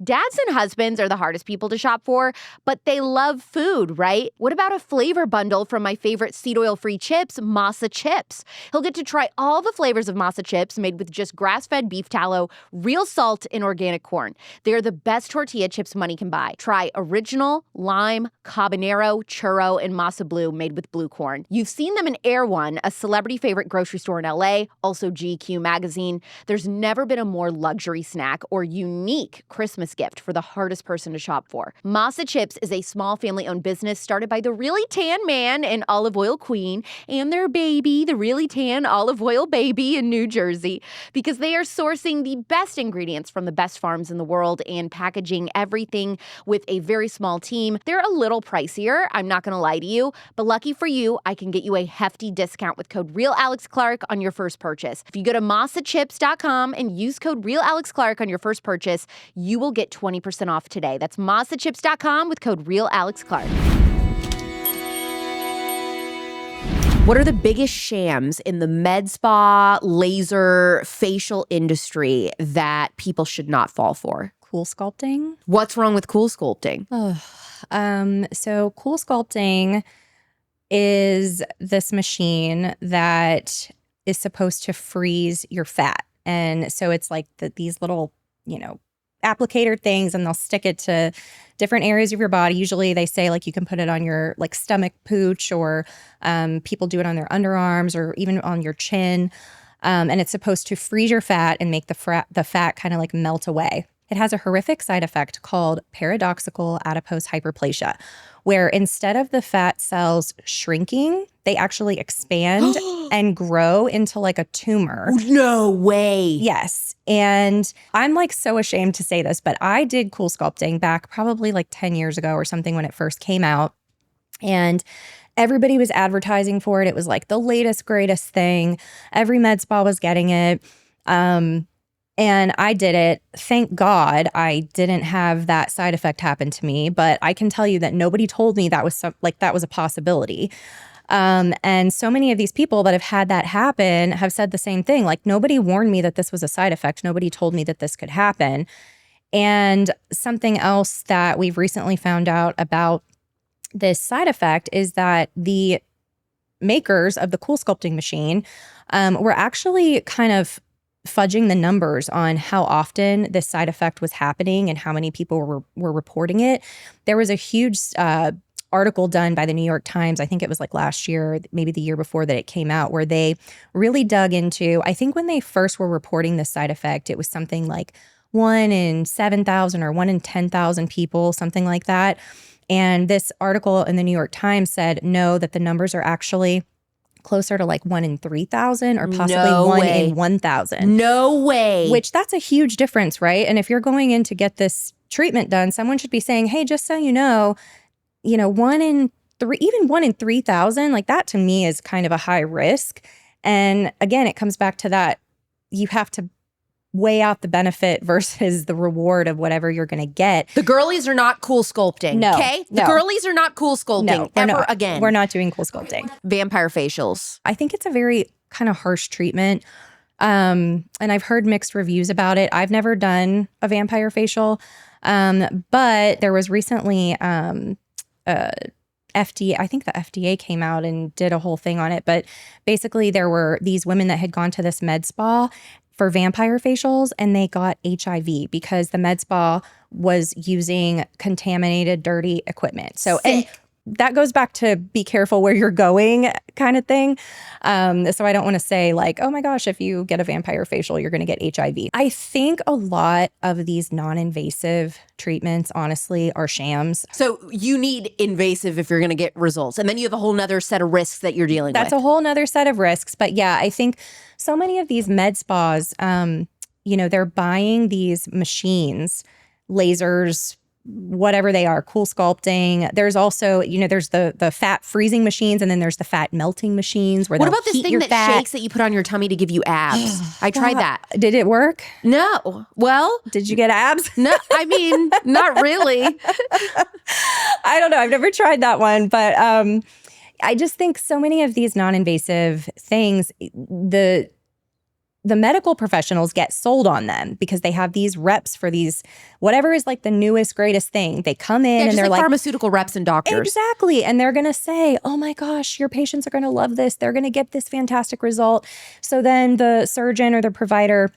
Dads and husbands are the hardest people to shop for, but they love food, right? What about a flavor bundle from my favorite seed oil-free chips, Masa Chips? He'll get to try all the flavors of Masa Chips made with just grass-fed beef tallow, real salt, and organic corn. They're the best tortilla chips money can buy. Try original, lime, habanero, churro, and Masa Blue made with blue corn. You've seen them in Air One, a celebrity favorite grocery store in LA, also GQ magazine. There's never been a more luxury snack or unique Christmas gift for the hardest person to shop for. Masa Chips is a small family-owned business started by the really tan man and olive oil queen and their baby, the really tan olive oil baby in New Jersey, because they are sourcing the best ingredients from the best farms in the world and packaging everything with a very small team. They're a little pricier, I'm not going to lie to you, but lucky for you, I can get you a hefty discount with code RealAlexClark on your first purchase. If you go to masachips.com and use code RealAlexClark on your first purchase, you will get 20% off today. That's masachips.com with code RealAlexClark. What are the biggest shams in the med spa, laser, facial industry that people should not fall for? Cool sculpting. What's wrong with cool sculpting? So cool sculpting is this machine that is supposed to freeze your fat. And so it's like these little, applicator things, and they'll stick it to different areas of your body. Usually they say like you can put it on your like stomach pooch, or people do it on their underarms or even on your chin. And it's supposed to freeze your fat and make the fat kind of like melt away. It has a horrific side effect called paradoxical adipose hyperplasia, where instead of the fat cells shrinking, they actually expand and grow into like a tumor. No way. Yes. And I'm like so ashamed to say this, but I did cool sculpting back probably like 10 years ago or something when it first came out. And everybody was advertising for it. It was like the latest, greatest thing. Every med spa was getting it. And I did it. Thank God I didn't have that side effect happen to me. But I can tell you that nobody told me that was that was a possibility. And so many of these people that have had that happen have said the same thing. Like, nobody warned me that this was a side effect. Nobody told me that this could happen. And something else that we've recently found out about this side effect is that the makers of the cool sculpting machine were actually kind of fudging the numbers on how often this side effect was happening and how many people were reporting it. There was a huge article done by the New York Times, I think it was like last year, maybe the year before that it came out, where they really dug into, I think when they first were reporting this side effect, it was something like 1 in 7,000 or 1 in 10,000 people, something like that. And this article in the New York Times said, no, that the numbers are actually closer to like 1 in 3,000 or possibly 1 in 1,000. No way. Which that's a huge difference, right? And if you're going in to get this treatment done, someone should be saying, hey, just so you know, 1 in 3, even 1 in 3,000, like that to me is kind of a high risk. And again, it comes back to that you have to weigh out the benefit versus the reward of whatever you're going to get. The girlies are not cool sculpting. No. Okay? The girlies are not cool sculpting ever again. We're not doing cool sculpting. Vampire facials. I think it's a very kind of harsh treatment. And I've heard mixed reviews about it. I've never done a vampire facial. But there was recently FDA, I think the FDA came out and did a whole thing on it. But basically there were these women that had gone to this med spa for vampire facials, and they got HIV because the med spa was using contaminated, dirty equipment. So, Sick. and that goes back to be careful where you're going kind of thing. So I don't want to say like, oh my gosh, if you get a vampire facial, you're going to get HIV. I think a lot of these non-invasive treatments, honestly, are shams. So you need invasive if you're going to get results. And then you have a whole nother set of risks that you're dealing with. That's a whole nother set of risks. But yeah, I think so many of these med spas, they're buying these machines, lasers, whatever they are, cool sculpting. There's also, there's the fat freezing machines, and then there's the fat melting machines. What about this thing that shakes that you put on your tummy to give you abs? I tried that. Did it work? No. Well, did you get abs? No, I mean, not really. I don't know. I've never tried that one, but I just think so many of these non-invasive things, the medical professionals get sold on them because they have these reps for these, whatever is like the newest, greatest thing. They come in and they're like pharmaceutical reps and doctors. Exactly. And they're going to say, oh my gosh, your patients are going to love this. They're going to get this fantastic result. So then the surgeon or the provider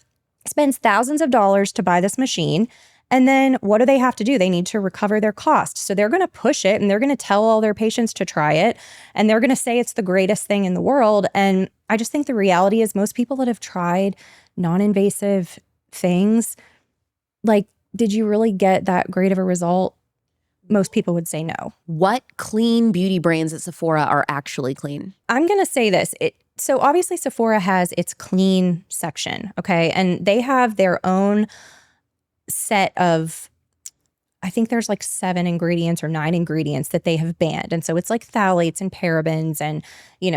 spends thousands of dollars to buy this machine. And then what do they have to do? They need to recover their cost. So they're going to push it and they're going to tell all their patients to try it. And they're going to say it's the greatest thing in the world. And I just think the reality is most people that have tried non-invasive things, like, did you really get that great of a result? Most people would say no. What clean beauty brands at Sephora are actually clean? I'm going to say this. So obviously Sephora has its clean section, okay? And they have their own set of, I think there's like 7 ingredients or 9 ingredients that they have banned. And so it's like phthalates and parabens and,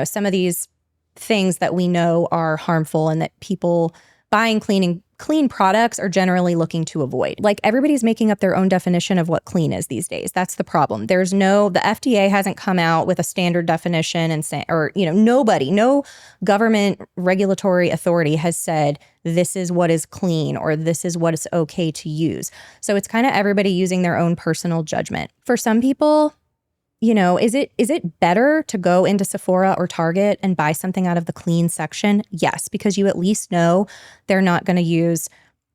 some of these things that we know are harmful and that people buying clean products are generally looking to avoid. Like, everybody's making up their own definition of what clean is these days. That's the problem. The FDA hasn't come out with a standard definition and say, or, no government regulatory authority has said this is what is clean or this is what is okay to use. So it's kind of everybody using their own personal judgment. For some people, is it better to go into Sephora or Target and buy something out of the clean section? Yes, because you at least know they're not going to use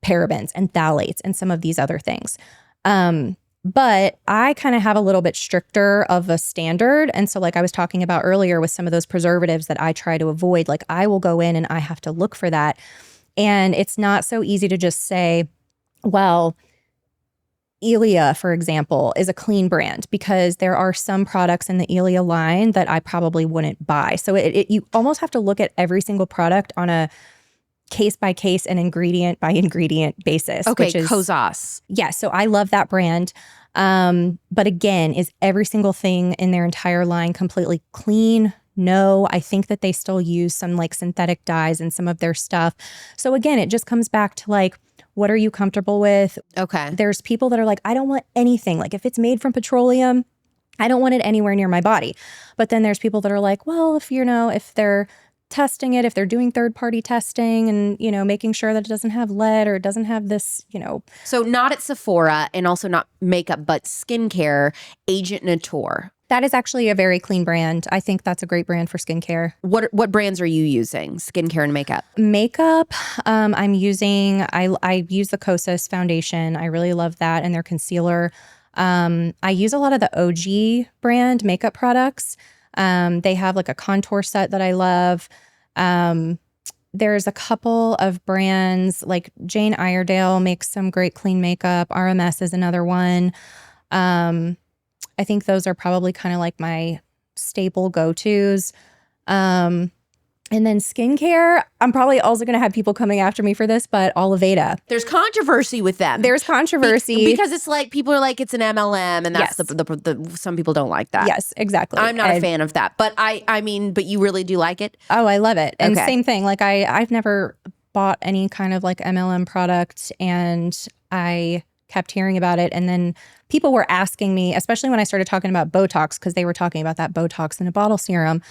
parabens and phthalates and some of these other things. But I kind of have a little bit stricter of a standard. And so, like I was talking about earlier with some of those preservatives that I try to avoid, like, I will go in and I have to look for that. And it's not so easy to just say, well, Ilia, for example, is a clean brand, because there are some products in the Ilia line that I probably wouldn't buy. So you almost have to look at every single product on a case by case and ingredient by ingredient basis. Okay, which is, Kozas. Yeah, so I love that brand. But again, is every single thing in their entire line completely clean? No, I think that they still use some like synthetic dyes in some of their stuff. So again, it just comes back to like, what are you comfortable with? Okay. There's people that are like, I don't want anything. Like, if it's made from petroleum, I don't want it anywhere near my body. But then there's people that are like, well, if they're testing it, if they're doing third-party testing and, making sure that it doesn't have lead or it doesn't have this, So not at Sephora, and also not makeup, but skincare, Agent Nature. That is actually a very clean brand. I think that's a great brand for skincare. What brands are you using? Skincare and makeup? Makeup, I'm using, I use the Kosas foundation. I really love that, and their concealer. I use a lot of the OG brand makeup products. They have like a contour set that I love. There's a couple of brands, like Jane Iredale makes some great clean makeup. RMS is another one. I think those are probably kind of like my staple go-tos. And then skincare, I'm probably also going to have people coming after me for this, but Oliveda. There's controversy with them. There's controversy. Because it's like, people are like, it's an MLM, and that's Yes. the some people don't like that. Yes, exactly. I'm not a fan of that. But I mean, but you really do like it? Oh, I love it. And Okay. same thing, like I've never bought any kind of like MLM product, and I kept hearing about it. And then people were asking me, especially when I started talking about Botox, because they were talking about that Botox in a bottle serum.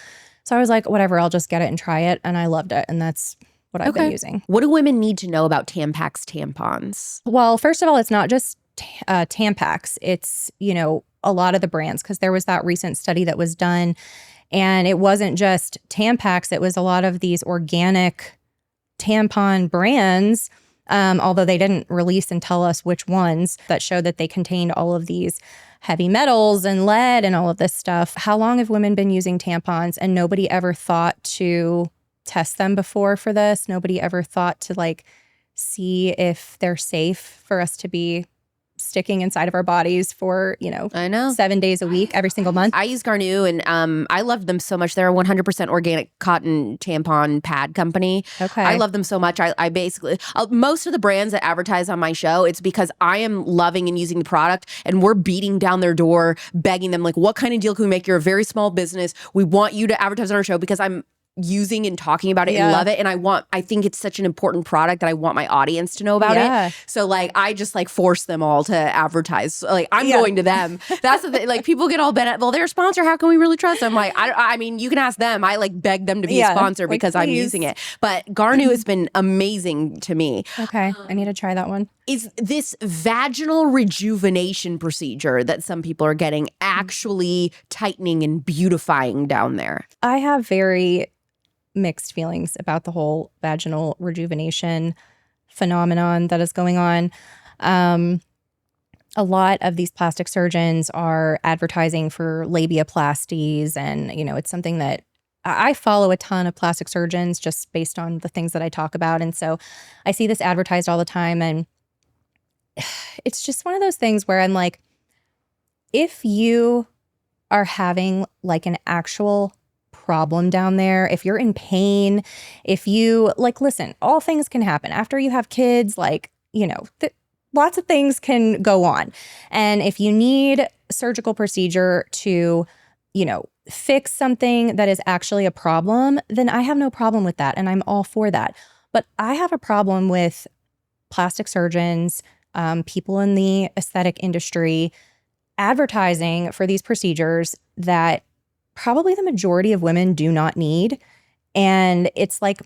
So I was like, whatever, I'll just get it and try it. And I loved it. And that's what I've been using. What do women need to know about Tampax tampons? Well, first of all, it's not just Tampax. It's, a lot of the brands, because there was that recent study that was done. And it wasn't just Tampax. It was a lot of these organic tampon brands, although they didn't release and tell us which ones, that showed that they contained all of these heavy metals and lead and all of this stuff. How long have women been using tampons and nobody ever thought to test them before for this? Nobody ever thought to like see if they're safe for us to be sticking inside of our bodies for, I know. 7 days a week, every single month. I use Garnier, and I love them so much. They're a 100% organic cotton tampon pad company. Okay. I love them so much. I basically, most of the brands that advertise on my show, it's because I am loving and using the product, and we're beating down their door, begging them, like, what kind of deal can we make? You're a very small business. We want you to advertise on our show because I'm using and talking about it and love it. And I think it's such an important product that I want my audience to know about it. So like, I just like force them all to advertise. Like I'm going to them. That's the thing. Like people get all bent at, well, they're a sponsor. How can we really trust them? Like, I mean, you can ask them. I like beg them to be a sponsor because I'm using it. But Garnier has been amazing to me. Okay. I need to try that one. Is this vaginal rejuvenation procedure that some people are getting actually tightening and beautifying down there? I have very mixed feelings about the whole vaginal rejuvenation phenomenon that is going on. A lot of these plastic surgeons are advertising for labiaplasties, and it's something that I follow a ton of plastic surgeons just based on the things that I talk about, and so I see this advertised all the time, and it's just one of those things where I'm like, if you are having like an actual problem down there, if you're in pain, if you listen, all things can happen after you have kids, lots of things can go on. And if you need a surgical procedure to, fix something that is actually a problem, then I have no problem with that. And I'm all for that. But I have a problem with plastic surgeons, people in the aesthetic industry advertising for these procedures that probably the majority of women do not need. And it's like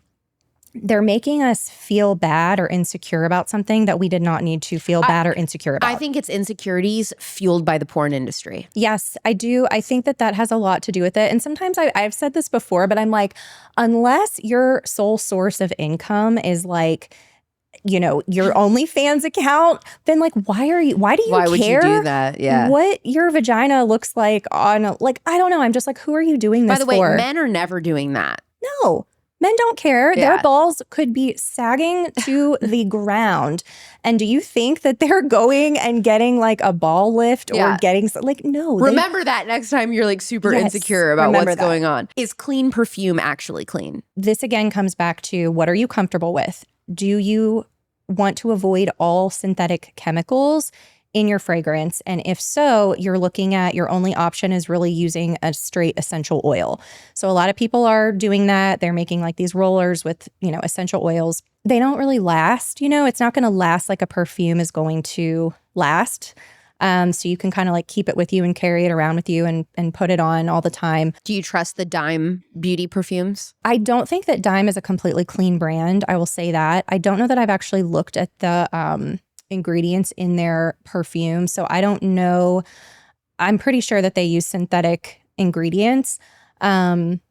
they're making us feel bad or insecure about something that we did not need to feel bad or insecure about. I think it's insecurities fueled by the porn industry. Yes, I do. I think that has a lot to do with it. And sometimes I've said this before, but I'm like, unless your sole source of income is like, your OnlyFans account, then why do you care? Why would you do that? Yeah. What your vagina looks like on I don't know. I'm just like, who are you doing this for? By the way, men are never doing that. No, men don't care. Yeah. Their balls could be sagging to the ground. And do you think that they're going and getting a ball lift or getting no. Remember that next time you're super insecure about what's going on. Is clean perfume actually clean? This again comes back to, what are you comfortable with? Do you want to avoid all synthetic chemicals in your fragrance? And if so, you're looking at your only option is really using a straight essential oil. So a lot of people are doing that. They're making these rollers with, essential oils. They don't really last. It's not going to last like a perfume is going to last. So you can kind of keep it with you and carry it around with you and put it on all the time. Do you trust the Dime beauty perfumes? I don't think that Dime is a completely clean brand. I will say that. I don't know that I've actually looked at the ingredients in their perfume. So I don't know. I'm pretty sure that they use synthetic ingredients. And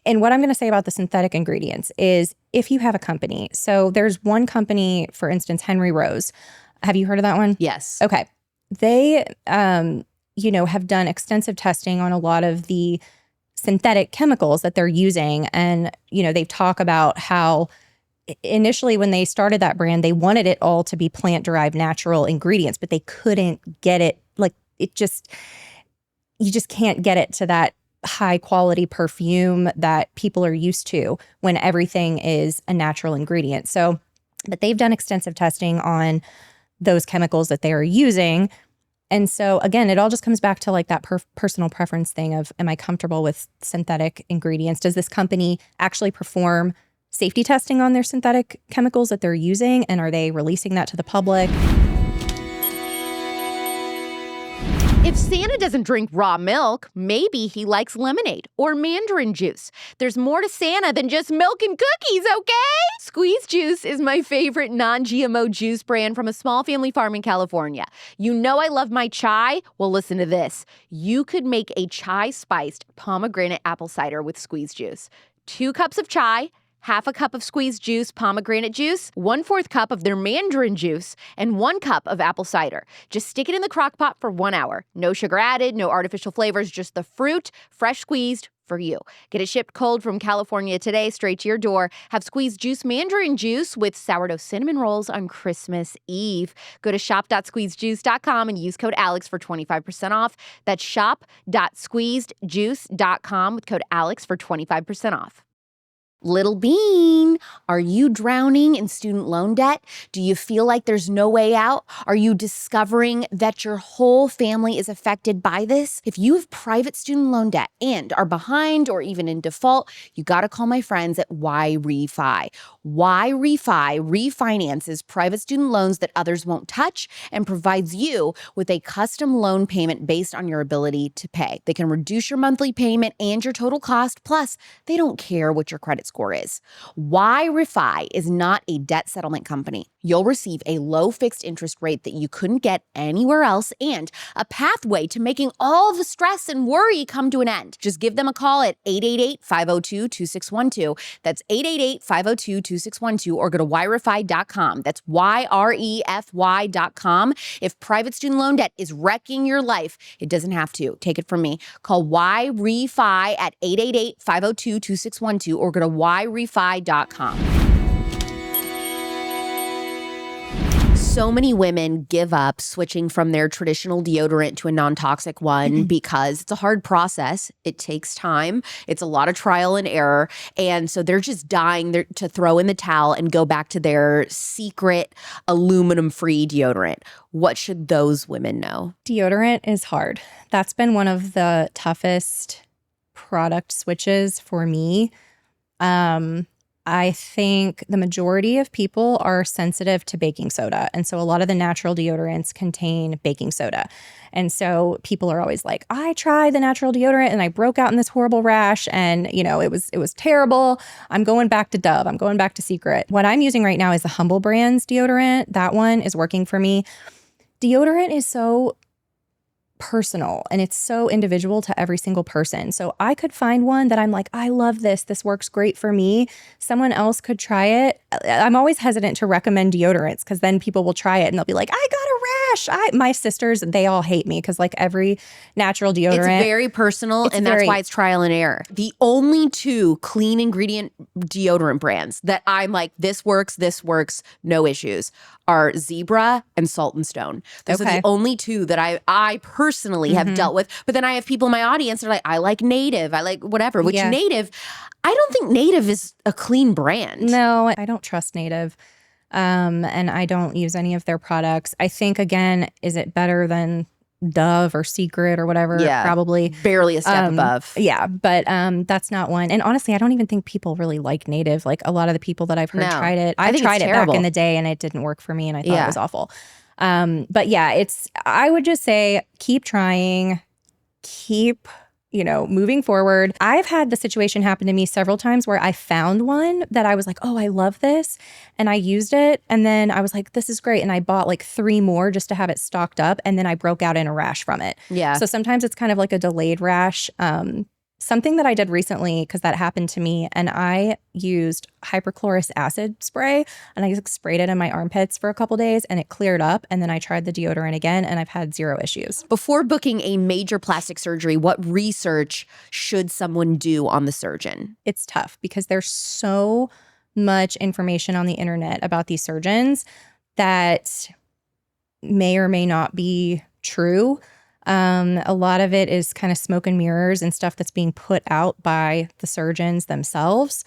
what I'm going to say about the synthetic ingredients is, if you have a company. So there's one company, for instance, Henry Rose. Have you heard of that one? Yes. Okay. They, have done extensive testing on a lot of the synthetic chemicals that they're using. And, they talk about how initially when they started that brand, they wanted it all to be plant-derived natural ingredients, but they couldn't get it. You just can't get it to that high quality perfume that people are used to when everything is a natural ingredient. So, but they've done extensive testing on those chemicals that they are using. And so again, it all just comes back to that personal preference thing of, am I comfortable with synthetic ingredients? Does this company actually perform safety testing on their synthetic chemicals that they're using? And are they releasing that to the public? If Santa doesn't drink raw milk, maybe he likes lemonade or mandarin juice. There's more to Santa than just milk and cookies, okay? Squeeze Juice is my favorite non-GMO juice brand from a small family farm in California. You know I love my chai? Well, listen to this. You could make a chai-spiced pomegranate apple cider with Squeeze Juice. 2 cups of chai, half a cup of squeezed juice, pomegranate juice, 1/4 cup of their mandarin juice, and 1 cup of apple cider. Just stick it in the crock pot for 1 hour. No sugar added, no artificial flavors, just the fruit, fresh squeezed, for you. Get it shipped cold from California today, straight to your door. Have squeezed juice mandarin juice with sourdough cinnamon rolls on Christmas Eve. Go to shop.squeezejuice.com and use code ALEX for 25% off. That's shop.squeezedjuice.com with code ALEX for 25% off. Little Bean, are you drowning in student loan debt? Do you feel like there's no way out? Are you discovering that your whole family is affected by this? If you have private student loan debt and are behind or even in default, you got to call my friends at Refi. Refi refinances private student loans that others won't touch and provides you with a custom loan payment based on your ability to pay. They can reduce your monthly payment and your total cost. Plus, they don't care what your credit score is. Refi is not a debt settlement company. You'll receive a low fixed interest rate that you couldn't get anywhere else and a pathway to making all the stress and worry come to an end. Just give them a call at 888-502-2612. That's 888-502-2612 or go to yrefy.com. That's YREFY.com. If private student loan debt is wrecking your life, it doesn't have to. Take it from me. Call YREFI at 888-502-2612 or go to yrefy.com. So many women give up switching from their traditional deodorant to a non-toxic one because it's a hard process. It takes time. It's a lot of trial and error. And so they're just dying to throw in the towel and go back to their secret aluminum-free deodorant. What should those women know? Deodorant is hard. That's been one of the toughest product switches for me. I think the majority of people are sensitive to baking soda. And so a lot of the natural deodorants contain baking soda. And so people are always like, I tried the natural deodorant and I broke out in this horrible rash and, it was terrible. I'm going back to Dove. I'm going back to Secret. What I'm using right now is the Humble Brands deodorant. That one is working for me. Deodorant is so personal and it's so individual to every single person. So I could find one that I'm like, I love this. This works great for me. Someone else could try it. I'm always hesitant to recommend deodorants because then people will try it and they'll be like, I got a rash. My sisters, they all hate me because like every natural deodorant. It's very personal and that's why it's trial and error. The only two clean ingredient deodorant brands that I'm like, this works, no issues, are Zebra and Salt and Stone. Those are the only two that I personally have dealt with. But then I have people in my audience that are like, I like Native, I like whatever, which Native, I don't think Native is a clean brand. No, I don't trust Native. And I don't use any of their products. I think, again, is it better than Dove or Secret or whatever? Yeah, probably. Barely a step above. Yeah, but that's not one. And honestly, I don't even think people really like Native. Like a lot of the people that I've heard tried it. I tried it back in the day and it didn't work for me and I thought it was awful. But yeah, I would just say keep trying, keep moving forward. I've had the situation happen to me several times where I found one that I was like, oh, I love this. And I used it. And then I was like, this is great. And I bought like 3 more just to have it stocked up. And then I broke out in a rash from it. Yeah. So sometimes it's kind of like a delayed rash. Something that I did recently, because that happened to me, and I used hypochlorous acid spray and I sprayed it in my armpits for a couple days and it cleared up. And then I tried the deodorant again and I've had 0 issues. Before booking a major plastic surgery, what research should someone do on the surgeon? It's tough because there's so much information on the internet about these surgeons that may or may not be true. A lot of it is kind of smoke and mirrors and stuff that's being put out by the surgeons themselves.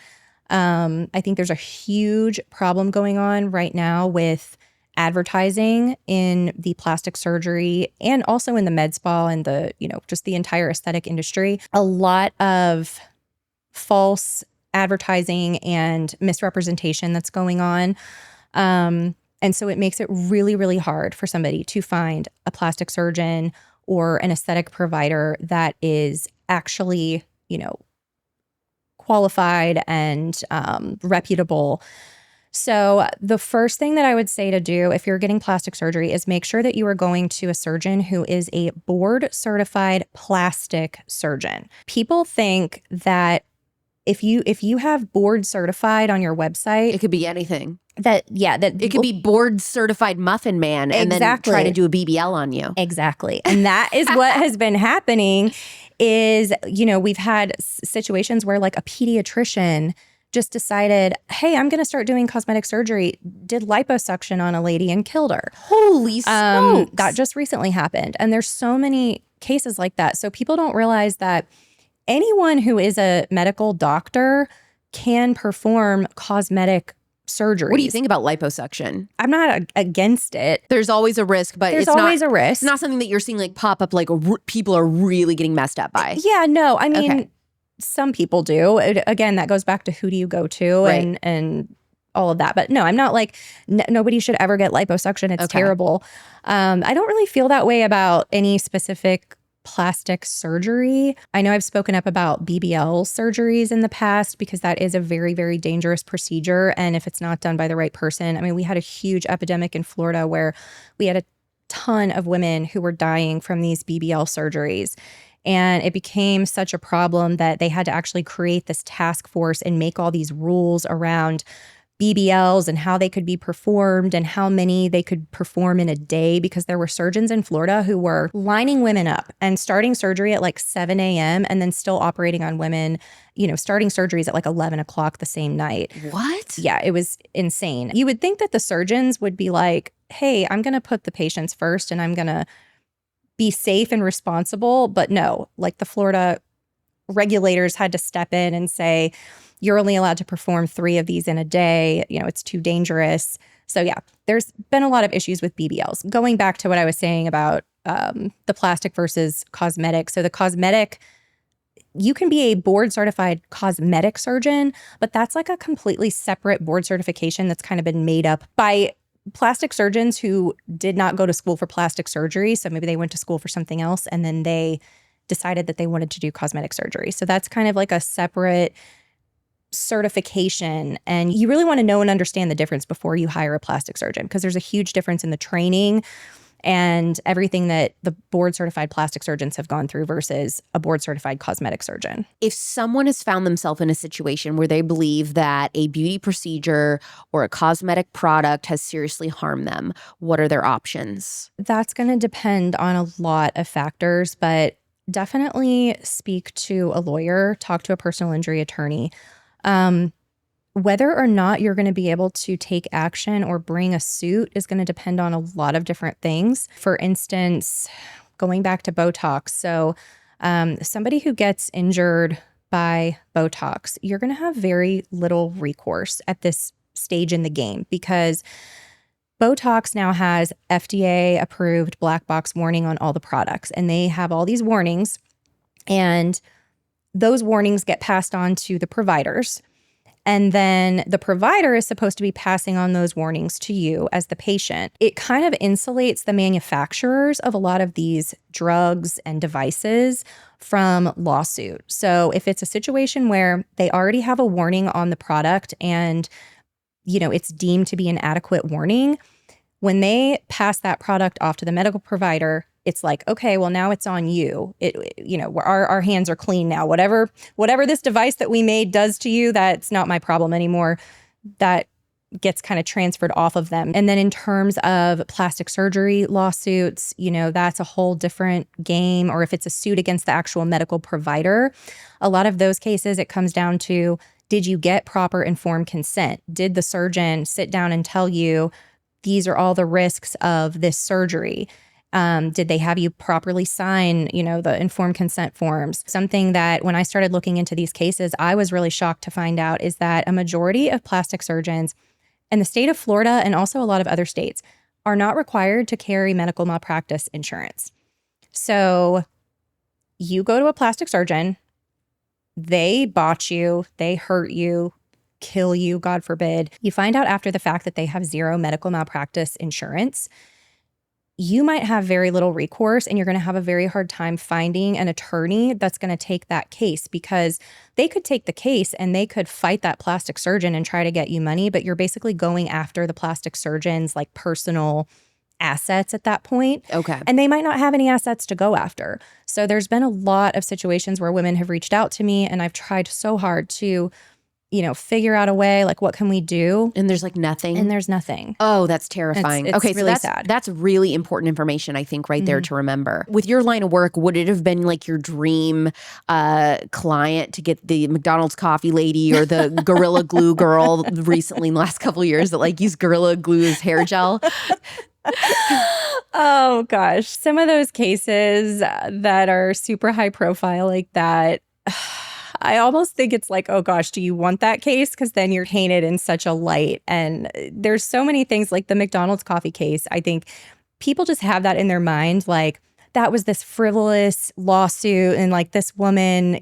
I think there's a huge problem going on right now with advertising in the plastic surgery and also in the med spa and the, just the entire aesthetic industry. A lot of false advertising and misrepresentation that's going on. And so it makes it really, really hard for somebody to find a plastic surgeon or an aesthetic provider that is actually, qualified and reputable. So the first thing that I would say to do if you're getting plastic surgery is make sure that you are going to a surgeon who is a board certified plastic surgeon. People think that if you have board certified on your website, it could be anything. That it could be board certified muffin man and then try to do a BBL on you. Exactly. And that is what has been happening is, we've had situations where like a pediatrician just decided, hey, I'm going to start doing cosmetic surgery, did liposuction on a lady and killed her. Holy smokes. That just recently happened. And there's so many cases like that. So people don't realize that anyone who is a medical doctor can perform cosmetic surgeries. What do you think about liposuction? I'm not against it. There's always a risk, but There's always a risk. It's not something that you're seeing like pop up like people are really getting messed up by. Yeah, no. I mean, Okay. some people do. Again, that goes back to who do you go to Right. and all of that. But no, I'm not like nobody should ever get liposuction. It's terrible. I don't really feel that way about any specific plastic surgery. I know I've spoken up about BBL surgeries in the past because that is a very, very dangerous procedure. And if it's not done by the right person, I mean, we had a huge epidemic in Florida where we had a ton of women who were dying from these BBL surgeries. And it became such a problem that they had to actually create this task force and make all these rules around BBLs and how they could be performed and how many they could perform in a day, because there were surgeons in Florida who were lining women up and starting surgery at like 7 a.m. and then still operating on women, starting surgeries at like 11 o'clock the same night. What? Yeah, it was insane. You would think that the surgeons would be like, hey, I'm going to put the patients first and I'm going to be safe and responsible. But no, like the Florida regulators had to step in and say, you're only allowed to perform 3 of these in a day. It's too dangerous. So yeah, there's been a lot of issues with BBLs. Going back to what I was saying about the plastic versus cosmetic. So the cosmetic, you can be a board certified cosmetic surgeon, but that's like a completely separate board certification that's kind of been made up by plastic surgeons who did not go to school for plastic surgery. So maybe they went to school for something else and then they decided that they wanted to do cosmetic surgery. So that's kind of like a separate certification. And you really want to know and understand the difference before you hire a plastic surgeon, because there's a huge difference in the training and everything that the board certified plastic surgeons have gone through versus a board certified cosmetic surgeon. If someone has found themselves in a situation where they believe that a beauty procedure or a cosmetic product has seriously harmed them, what are their options? That's going to depend on a lot of factors, but definitely speak to a lawyer, talk to a personal injury attorney. Whether or not you're going to be able to take action or bring a suit is going to depend on a lot of different things. For instance, going back to Botox. So somebody who gets injured by Botox, you're going to have very little recourse at this stage in the game, because Botox now has FDA approved black box warning on all the products, and they have all these warnings, and those warnings get passed on to the providers. And then the provider is supposed to be passing on those warnings to you as the patient. It kind of insulates the manufacturers of a lot of these drugs and devices from lawsuit. So if it's a situation where they already have a warning on the product and, it's deemed to be an adequate warning, when they pass that product off to the medical provider, it's like, okay, well, now it's on you. Our hands are clean now. Whatever this device that we made does to you, that's not my problem anymore. That gets kind of transferred off of them. And then in terms of plastic surgery lawsuits, that's a whole different game. Or if it's a suit against the actual medical provider, a lot of those cases, it comes down to, did you get proper informed consent? Did the surgeon sit down and tell you, these are all the risks of this surgery? Did they have you properly sign, the informed consent forms? Something that when I started looking into these cases, I was really shocked to find out is that a majority of plastic surgeons in the state of Florida and also a lot of other states are not required to carry medical malpractice insurance. So you go to a plastic surgeon, they botch you, they hurt you, kill you, God forbid. You find out after the fact that they have zero medical malpractice insurance. You might have very little recourse, and you're going to have a very hard time finding an attorney that's going to take that case, because they could take the case and they could fight that plastic surgeon and try to get you money, but you're basically going after the plastic surgeon's like personal assets at that point. Okay. And they might not have any assets to go after. So there's been a lot of situations where women have reached out to me, and I've tried so hard to figure out a way, like, what can we do? And there's like nothing. And there's nothing. Oh, that's terrifying. It's okay, really so sad. That's really important information, I think, right there to remember. With your line of work, would it have been like your dream client to get the McDonald's coffee lady or the Gorilla Glue girl recently in the last couple of years that like used Gorilla Glue as hair gel? Oh gosh, some of those cases that are super high profile like that, I almost think it's like, oh gosh, do you want that case? Because then you're painted in such a light. And there's so many things like the McDonald's coffee case. I think people just have that in their mind, like, that was this frivolous lawsuit, and like this woman,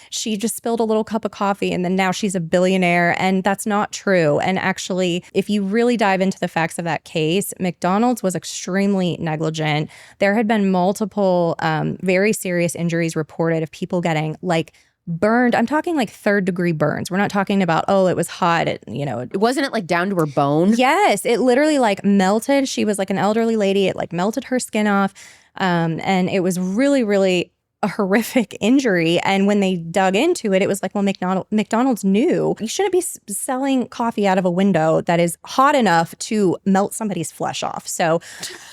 she just spilled a little cup of coffee and then now she's a billionaire. And that's not true. And actually, if you really dive into the facts of that case, McDonald's was extremely negligent. There had been multiple very serious injuries reported of people getting like burned. I'm talking like 3rd-degree burns. We're not talking about, oh, it was hot. Wasn't it like down to her bone? Yes, it literally like melted. She was like an elderly lady. It like melted her skin off. And it was really, really a horrific injury. And when they dug into it, it was like, well, McDonald's knew you shouldn't be selling coffee out of a window that is hot enough to melt somebody's flesh off. So,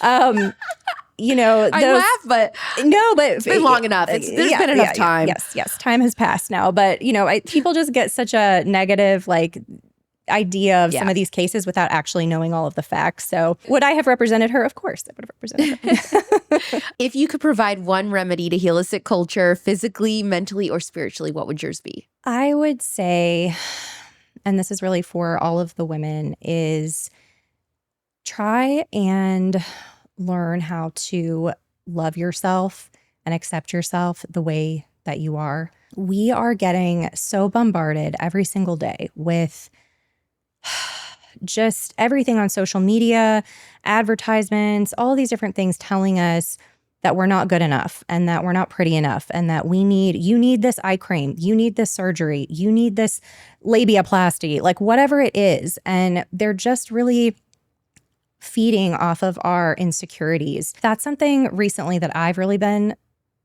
I laugh, but no, but it's been long enough. There's been enough time. Yes, time has passed now. But people just get such a negative like idea of some of these cases without actually knowing all of the facts. So would I have represented her? Of course, I would have represented her. If you could provide one remedy to heal a sick culture, physically, mentally, or spiritually, what would yours be? I would say, and this is really for all of the women, is try and learn how to love yourself and accept yourself the way that you are. We are getting so bombarded every single day with just everything on social media, advertisements, all these different things telling us that we're not good enough and that we're not pretty enough and that you need this eye cream, you need this surgery, you need this labiaplasty, like whatever it is. And they're just really feeding off of our insecurities. That's something recently that I've really been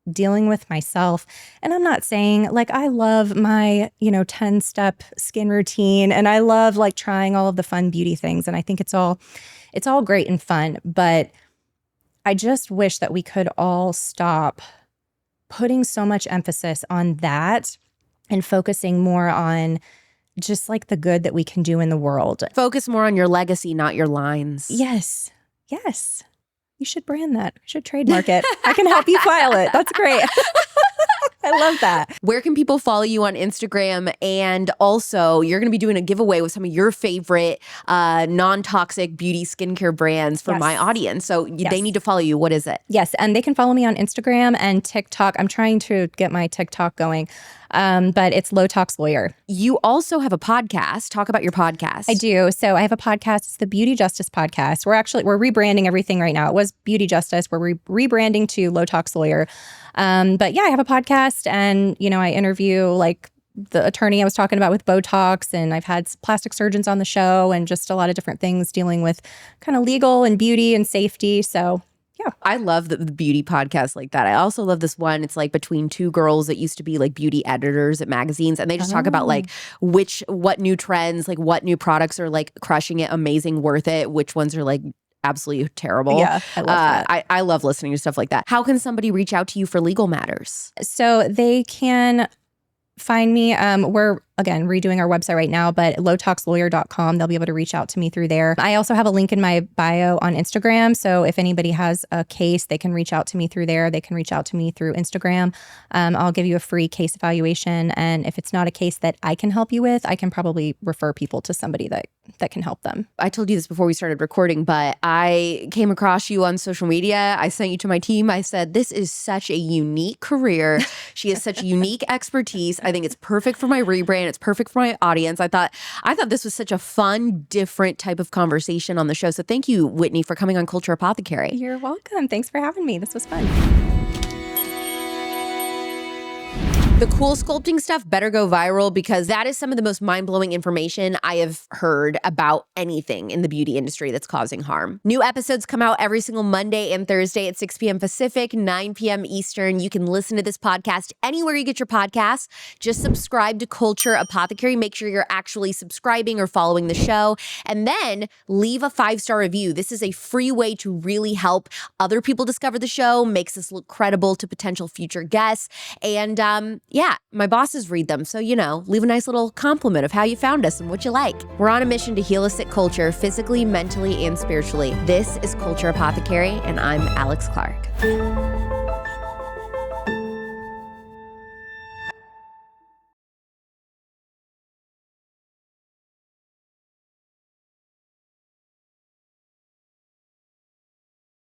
dealing with myself. And I'm not saying like I love my, 10-step skin routine and I love like trying all of the fun beauty things. And I think it's all great and fun. But I just wish that we could all stop putting so much emphasis on that and focusing more on just like the good that we can do in the world. Focus more on your legacy, not your lines. Yes. You should brand that. You should trademark it. I can help you file it. That's great. I love that. Where can people follow you on Instagram? And also, you're going to be doing a giveaway with some of your favorite non-toxic beauty skincare brands for my audience. So they need to follow you. What is it? Yes, and they can follow me on Instagram and TikTok. I'm trying to get my TikTok going. But it's Tox Lawyer. You also have a podcast. Talk about your podcast. I do. So I have a podcast. It's the Beauty Justice Podcast. We're rebranding everything right now. It was Beauty Justice. We're rebranding to Tox Lawyer. But yeah, I have a podcast and, I interview like the attorney I was talking about with Botox, and I've had plastic surgeons on the show and just a lot of different things dealing with kind of legal and beauty and safety. So yeah. I love the beauty podcast like that. I also love this one. It's like between two girls that used to be like beauty editors at magazines. And they just talk about like what new trends, like what new products are like crushing it, amazing, worth it. Which ones are like absolutely terrible. Yeah, I love that. I love listening to stuff like that. How can somebody reach out to you for legal matters? So they can find me. We're, again, redoing our website right now, but low-tox-lawyer.com. They'll be able to reach out to me through there. I also have a link in my bio on Instagram. So if anybody has a case, they can reach out to me through there. They can reach out to me through Instagram. I'll give you a free case evaluation. And if it's not a case that I can help you with, I can probably refer people to somebody that can help them. I told you this before we started recording, but I came across you on social media. I sent you to my team. I said, this is such a unique career. She has such unique expertise. I think it's perfect for my rebrand. It's perfect for my audience. I thought this was such a fun, different type of conversation on the show. So thank you, Whitney, for coming on Culture Apothecary. You're welcome. Thanks for having me. This was fun. The cool sculpting stuff better go viral because that is some of the most mind-blowing information I have heard about anything in the beauty industry that's causing harm. New episodes come out every single Monday and Thursday at 6 p.m. Pacific, 9 p.m. Eastern. You can listen to this podcast anywhere you get your podcasts. Just subscribe to Culture Apothecary. Make sure you're actually subscribing or following the show. And then leave a 5-star review. This is a free way to really help other people discover the show, makes us look credible to potential future guests. And yeah, my bosses read them. So, leave a nice little compliment of how you found us and what you like. We're on a mission to heal a sick culture physically, mentally, and spiritually. This is Culture Apothecary, and I'm Alex Clark.